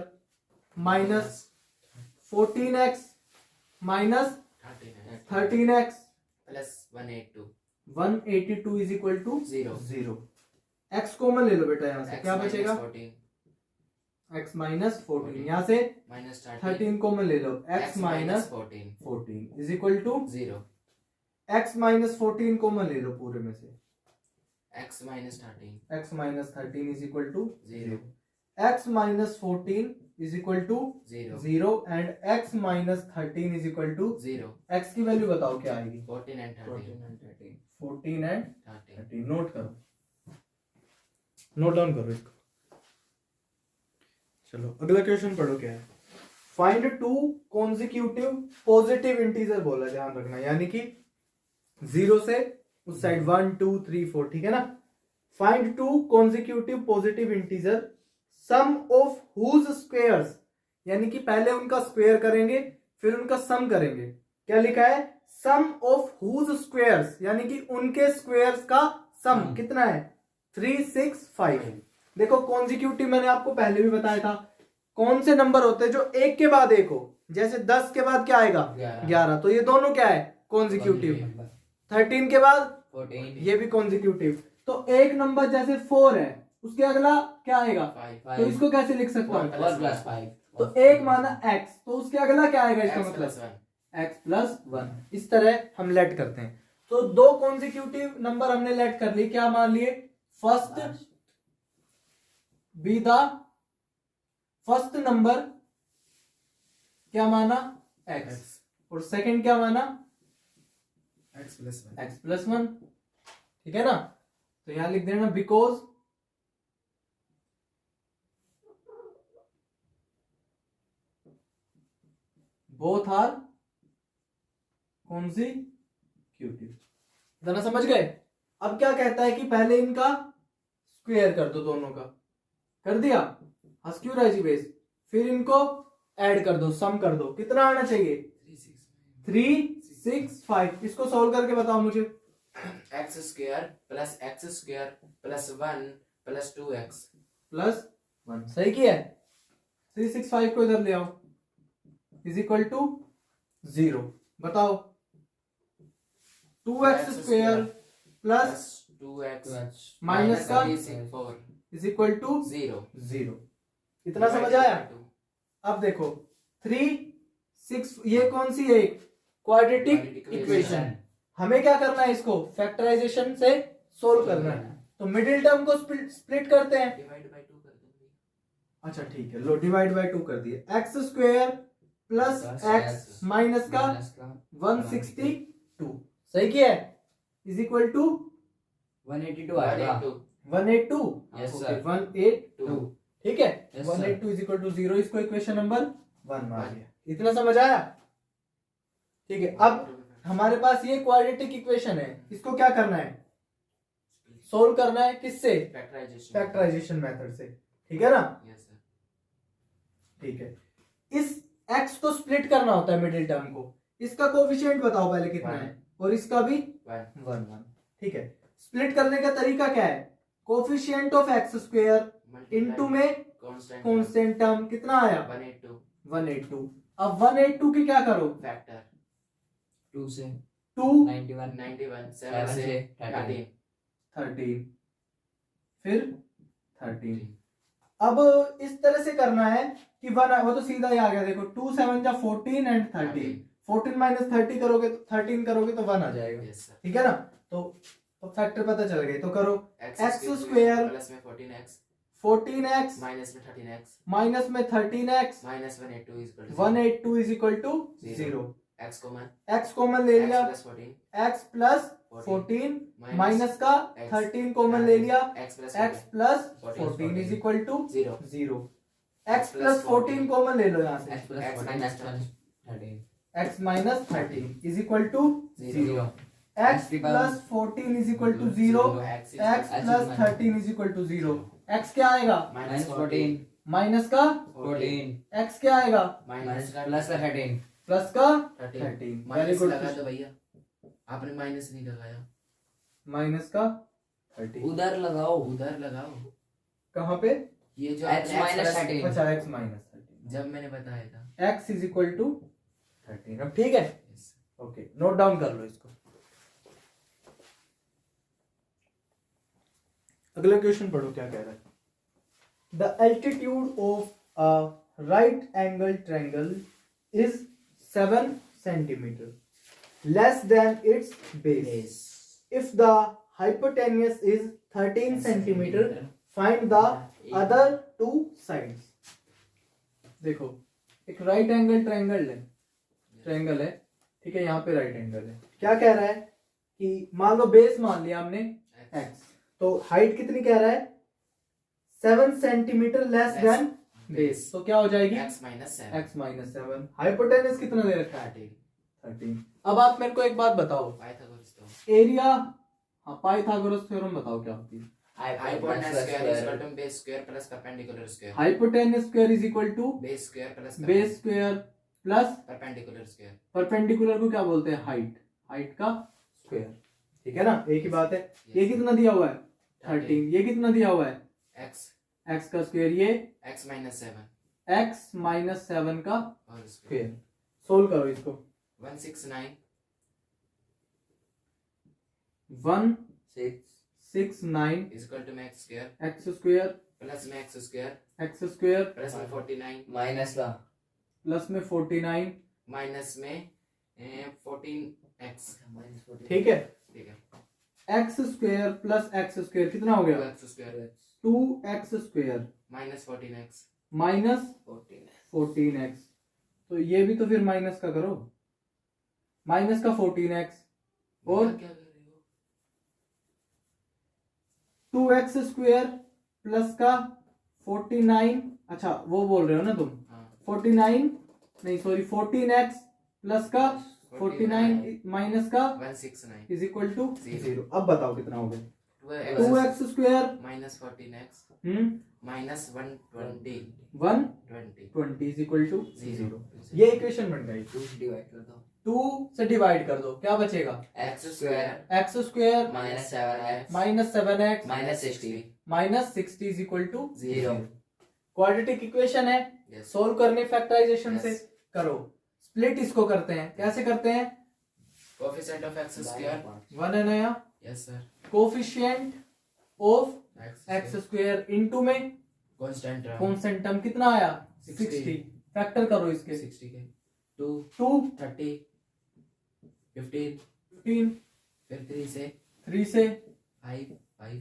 minus 14x minus 13x plus 182 182 is equal to 0। X common ले लो बेटा, यहाँ से क्या बचेगा x माइनस 14, यहाँ से माइनस 13 कॉमन ले लो, x minus 14 is equal to 0। x minus 14 common ले लो पूरे में से, x minus 13 is equal to 0। x minus 14 is equal to 0 and x minus 13 is equal to 0। x की वैल्यू बताओ क्या आएगी 14 and 13 14 एंड 13 नोट करो, नोट डाउन करो इसको। चलो अगला क्वेश्चन पढ़ो क्या है। Find two consecutive positive integer बोला, ध्यान रखना, यानी कि 0 से उस साइड 1 2 3 4 ठीक है ना। Find two consecutive positive integer sum of whose squares, यानी कि पहले उनका स्क्वायर करेंगे फिर उनका सम करेंगे। क्या लिखा है सम ऑफ हुज स्क्वायर्स, यानी कि उनके स्क्वायर्स का सम कितना है 3 6 5। देखो कॉन्जिक्यूटिव मैंने आपको पहले भी बताया था, कौन से नंबर होते हैं जो एक के बाद एक हो, जैसे 10 के बाद क्या आएगा 11, तो ये दोनों क्या है कॉन्जिक्यूटिव। 13 के बाद 14 ये भी कॉन्जिक्यूटिव। तो एक नंबर जैसे 4 है उसके अगला क्या आएगा 5। तो इसको कैसे लिख सकता हूँ 4 plus 5 तो एक माना x तो उसके अगला क्या आएगा, इसका मतलब x प्लस 1। इस तरह हम लेट करते हैं। तो दो कॉन्जिक्यूटिव नंबर हमने लेट कर लिए, क्या मान लिए first be the first number क्या माना x और सेकंड क्या माना x प्लस 1 ठीक है ना। तो यहां लिख देना बिकॉज बोथ आर कॉन्जिक्यूटिव। इतना समझ गए। अब क्या कहता है कि पहले इनका स्क्वायर कर दो, दोनों का कर दिया, हंस क्यों रहा है जी बेस, फिर इनको ऐड कर दो, सम कर दो, कितना आना चाहिए 3 6 5। इसको सॉल्व करके बताओ मुझे। x square plus x square plus 1 plus 2x plus 1 सही किया है। 3 6 5 को इधर ले आओ इज इक्वल टू 0। बताओ 2x square plus 2x minus का 4 इज इक्वल टू 0। इतना समझ आया। अब देखो 3 6 ये कौन सी है क्वाड्रेटिक इक्वेशन, हमें क्या करना है इसको फैक्टराइजेशन से सोल्व करना है। तो मिडिल टर्म को स्प्लिट करते हैं, डिवाइड बाय 2 कर देंगे। अच्छा ठीक है लो डिवाइड बाय 2 कर दिए। X square plus x minus का 162 सही किया है इज इक्वल टू 182 आएगा 182 यस ओके सर 182 ठीक है Yes, sir. 182 is equal to 0। इसको इक्वेशन नंबर 1 मान लिया। इतना समझ आया ठीक है। अब हमारे पास ये क्वाड्रेटिक इक्वेशन है, इसको क्या करना है सोल्व करना है, किससे फैक्टराइजेशन मेथड से ठीक है ना। यस सर ठीक है इस x को स्प्लिट करना होता है मिडिल टर्म को, इसका कोफिशिएंट बताओ पहले कितना है और इसका भी 1 ठीक है। स्प्लिट करने का तरीका क्या है, coefficient of x square into में कांस्टेंट टर्म कितना आया 182। अब 182 की क्या करो फैक्टर 2 से 2 91 7 से 13 फिर 13। अब इस तरह से करना है कि 1 वो तो सीधा ही आ गया, देखो 2 7 जा 14 एंड 13 14 माइनस 30 करोगे 13 करोगे तो 1 आ जाएगा यस सर ठीक है ना। तो फैक्टर पता चल गए तो करो x स्क्वायर प्लस में 14x 14x माइनस में 13x माइनस में 13x minus 182 is equal to 0। x common ले लिया प्लस 14 x प्लस 14 माइनस का 13 कॉमन ले लिया x x plus 14 is equal to 0। x plus 14 common ले लो यहाँ से x minus 13 x minus 13 is equal to 0। x plus 14 is equal to 0, x plus 13 is equal to 0. x क्या आएगा? Minus 14 minus का 14 x क्या आएगा? माइनस का प्लस का 13 प्लस का 13 वेरी माइनस गुड। लगा दो भैया, आपने माइनस नहीं लगाया, माइनस का 13 उधर लगाओ, उधर लगाओ। कहाँ पे? ये जो x minus 13 अच्छा x माइनस 13 जब मैंने बताया था x इज इक्वल टू 13। अब ठीक है, ओके नोट डाउन कर लो इसको। अगला क्वेश्चन पढ़ो क्या कह रहा है। The altitude of a right angle triangle is 7 centimetre less than it's base. If the hypotenuse is 13 centimeter, find the other two sides। देखो एक राइट एंगल ट्रायंगल है, ठीक है, यहाँ पे राइट एंगल है। क्या कह रहा है कि मान लो बेस मान लिया हमने x, तो हाइट कितनी कह रहा है? 7 सेंटीमीटर लेस देन बेस, तो क्या हो जाएगी? x minus 7। हाइपोटेनस कितना दे रखा है? 13। अब आप मेरे को एक बात बताओ, एरिया, हाँ पाइथागोरस थ्योरम बताओ क्या होती है? Hypotenuse square is equal to base square plus perpendicular square. Hypotenuse square is equal to base square plus perpendicular square. Perpendicular को क्या बोलते हैं? हाइट का स्क्वायर, ठीक है ना, एक ही बात है। ये कितना दिया हुआ है? 13। ये कितना दिया हुआ है? x का स्क्वायर, ये x माइनस 7 का और स्क्वायर। सोल्व करो इसको। 169 169 is equal to x square plus में x स्क्वायर प्लस में 49 माइनस का प्लस में 49 माइनस में 14x। ठीक है, ठीक है, x square plus x square कितना हो गया? 2x square 2x square minus 14x minus 14x। तो ये भी तो फिर माइनस का करो, माइनस का 14x और क्या कर रहे हो? 2x स्क्वायर प्लस का 49, अच्छा वो बोल रहे हो ना तुम? हाँ 49 नहीं सॉरी 14x प्लस का 49 माइनस का 169 इज इक्वल टू Zero। 0। अब बताओ कितना हो गया? 2x 2x square minus 14x minus 120 120 is equal to 0। 0। ये इक्वेशन बन गई। 2 से डिवाइड कर दो, 2 से डिवाइड कर दो, क्या बचेगा? x square x square minus 7x minus 7x minus 60 minus 60 is equal to 0। Quadratic equation है, Yes। सोल्व करने फैक्टराइजेशन Yes। से करो। स्प्लिट इसको करते हैं, कैसे करते हैं? कोएफिशिएंट ऑफ x स्क्वायर 1 है नया, yes sir, coefficient of x square into में कांस्टेंट टर्म कांस्टेंट टर्म कितना आया? 60। फैक्टर करो इसके, 60 के 2 2 30 15 15 फिर 3 से 3 से 5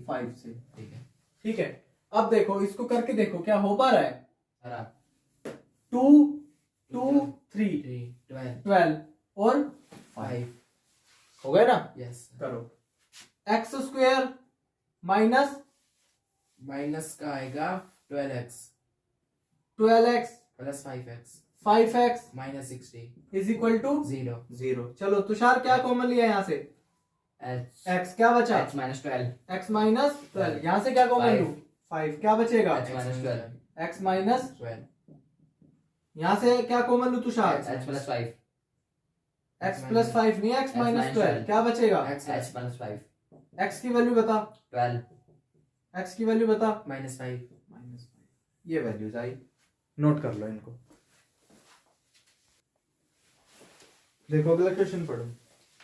5 से, ठीक है। ठीक है। अब देखो इसको करके देखो क्या हो पा रहा है? खराब 2 2 3 3 12 12 और 5 हो गए ना? यस करो x स्क्वायर माइनस माइनस का आएगा 12x 12x plus 5x 5x minus 60 is equal to 0। 0। चलो तुषार क्या कॉमन लिया यहाँ से? h x क्या बचा? h minus 12 x minus 12। यहाँ से क्या कॉमन Five। लूं? 5 क्या बचेगा? h minus 12 x माइनस 12 यहाँ से क्या कॉमन लूं Tushar? h plus 5 x plus 5 नहीं, x X माइनस minus 12 12। क्या बचेगा? h minus 5 x की वैल्यू बता, 12 x की वैल्यू बता। माइनस 5 माइनस 5 ये वैल्यूज आई, नोट कर लो इनको। देखो अगला क्वेश्चन पढ़ो।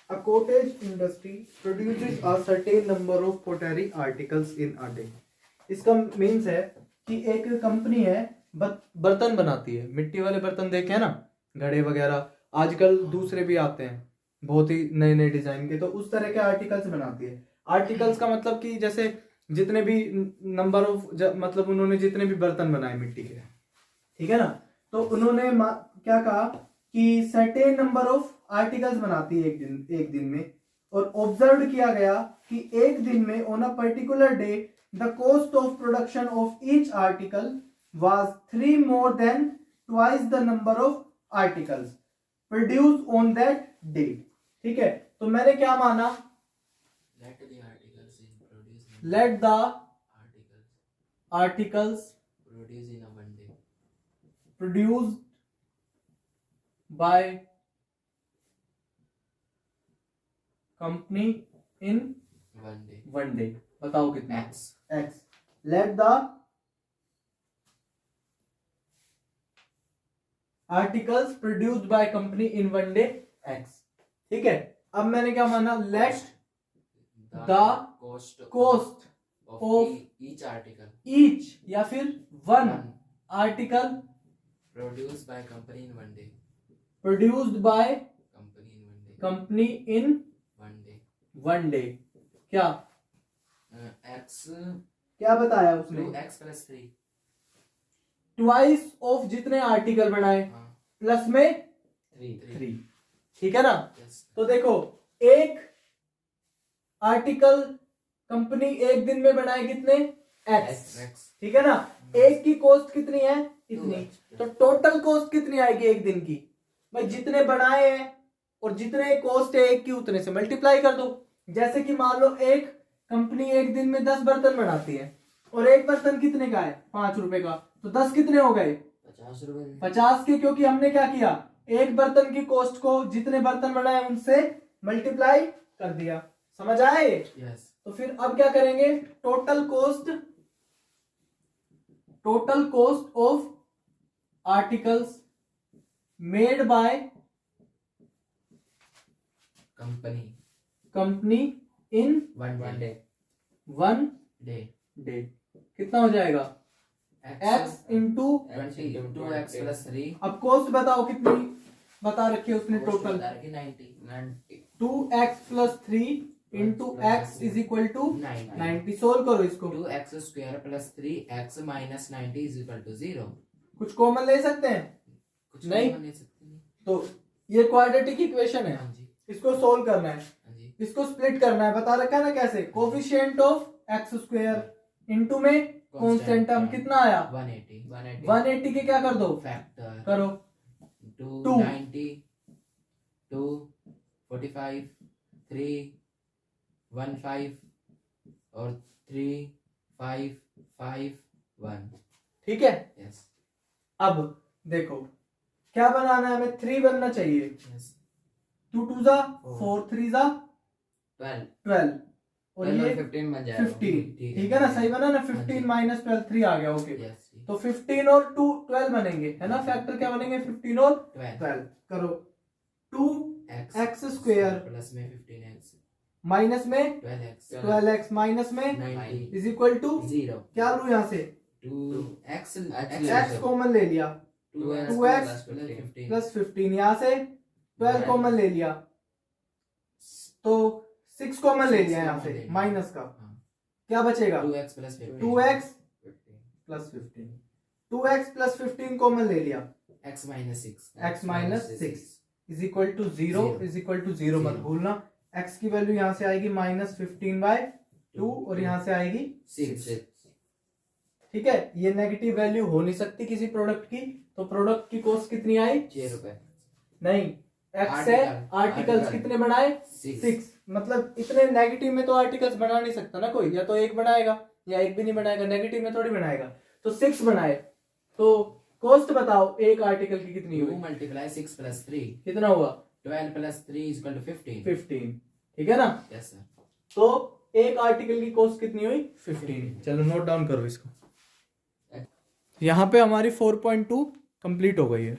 A cottage industry produces a certain number of pottery articles in a day। इसका मीन्स है कि एक कंपनी है बर्तन बनाती है, मिट्टी वाले बर्तन देखे हैं ना, घड़े वगैरह, आजकल दूसरे भी आते हैं बहुत ही नए नए डिजाइन के, तो उस तरह के आर्टिकल्स बनाती है। आर्टिकल्स का मतलब कि जैसे जितने भी नंबर ऑफ मतलब उन्होंने जितने भी बर्तन बनाए मिट्टी के, ठीक है ना, तो उन्होंने क्या कहा कि सर्टेन नंबर ऑफ आर्टिकल्स बनाती है एक दिन में, और ऑब्जर्व किया गया कि एक दिन में on a particular day the cost of production of each article was 3 more than twice the number of articles produced on that day। ठीक है, तो मैंने क्या माना, Let the articles in produce let the articles articles produce in a one day. Produced by company in One day. One day. बताओ कितना? X. X. Let the articles produced by company in one day x. ठीक है, अब मैंने क्या माना, let The cost of of each article each या फिर one one article produced by company in one day. Produced by Company in one day. Company in One day. One day. क्या X क्या बताया उसने? 2x plus 3. ट्वाइस ऑफ जितने article बनाए हाँ. Plus में 3 3। ठीक है ना? Yes. तो देखो, एक आर्टिकल कंपनी एक दिन में बनाए कितने? एक्स। X. ठीक है ना? एक की कॉस्ट कितनी है? इतनी। 2x. तो टोटल कॉस्ट कितनी आएगी एक दिन की? भाई जितने बनाए हैं और जितने कॉस्ट है एक की, उतने से मल्टीप्लाई कर दो। जैसे कि मान लो एक कंपनी एक दिन में 10 बर्तन बनाती है और एक बर्तन कितने का है? 5 रुपए का। तो 10 कितने हो गए? 50 रुपए. 50 के, क्योंकि हमने क्या किया, एक बर्तन की कॉस्ट को जितने बर्तन बनाए उनसे मल्टीप्लाई कर दिया। समझ आए? Yes. तो फिर अब क्या करेंगे, total cost of articles made by company in One One day. day. One Day. Day कितना हो जाएगा? X into, 20. 2x plus 3. अब कॉस्ट बताओ कितनी बता रखी है उसने Cost टोटल? बता रखी 90. 2x plus 3 into x is equal to 90. 90। Solve करो इसको। 2x square plus 3x minus 90 is equal to 0. कुछ कॉमन ले सकते हैं? कुछ नहीं। नहीं बना सकते नहीं. तो ये क्वाड्रेटिक इक्वेशन है, हाँ जी. इसको सोल्व करना है, हाँ जी. इसको स्प्लिट करना है। बता रखा है ना कैसे, coefficient of x square into में कांस्टेंट टर्म कितना आया? 180. 180 के क्या कर दो? Factor. करो। 290. 2 45 3 15 और 3 5 5 1. ठीक है, Yes. अब देखो क्या बनाना है हमें? 3 बनना चाहिए। Yes. 2 2 जा 4 3 जा 12 12 और 12 ये और 15 बन जाएगा। 15। ठीक ठीक है ना? सही बना ना? हाँ 15 जी. माइनस 12 3 आ गया। Okay, Yes. तो 15 और 2 12 बनेंगे, है ना? फैक्टर क्या बनेंगे? 15 और 12. 12 करो। 2 x स्क्वायर प्लस में 15x माइनस में 12x 12x माइनस में 90 इज इक्वल टू 0. क्या लू यहाँ से? 2x x कॉमन ले लिया 2x प्लस 15 प्लस 15, यहाँ से 12 कॉमन ले लिया तो 6 कॉमन ले लिया यहाँ से माइनस का। क्या बचेगा? 2x plus 15 2x plus 15, 2x plus 15 common ले लिया, x minus 6 x minus 6 is equal to 0 is equal to 0 मत भूलना। x की वैल्यू यहाँ से आएगी माइनस 15/2 और यहाँ से आएगी 6. ठीक है, ये नेगेटिव वैल्यू हो नहीं सकती किसी प्रोडक्ट की। तो प्रोडक्ट की कॉस्ट कितनी आई? 6 रुपए. नहीं, x है, आर्टिकल्स कितने बनाए? 6। मतलब इतने नेगेटिव में तो आर्टिकल्स बना नहीं सकता ना कोई, या तो एक बनाएगा या एक भी नहीं बनाएगा, नेगेटिव में थोड़ी बनाएगा। तो 6 बनाए, तो कॉस्ट बताओ एक आर्टिकल की कितनी 2 हुई? मल्टीप्लाई 6 प्लस 3 कितना हुआ? 12 प्लस 3 इज इक्वल टू 15. 15। ठीक है ना? Yes sir. तो एक आर्टिकल की कॉस्ट कितनी हुई? 15। चलो नोट डाउन करो इसको। यहाँ पे हमारी 4.2 कंप्लीट हो गई है।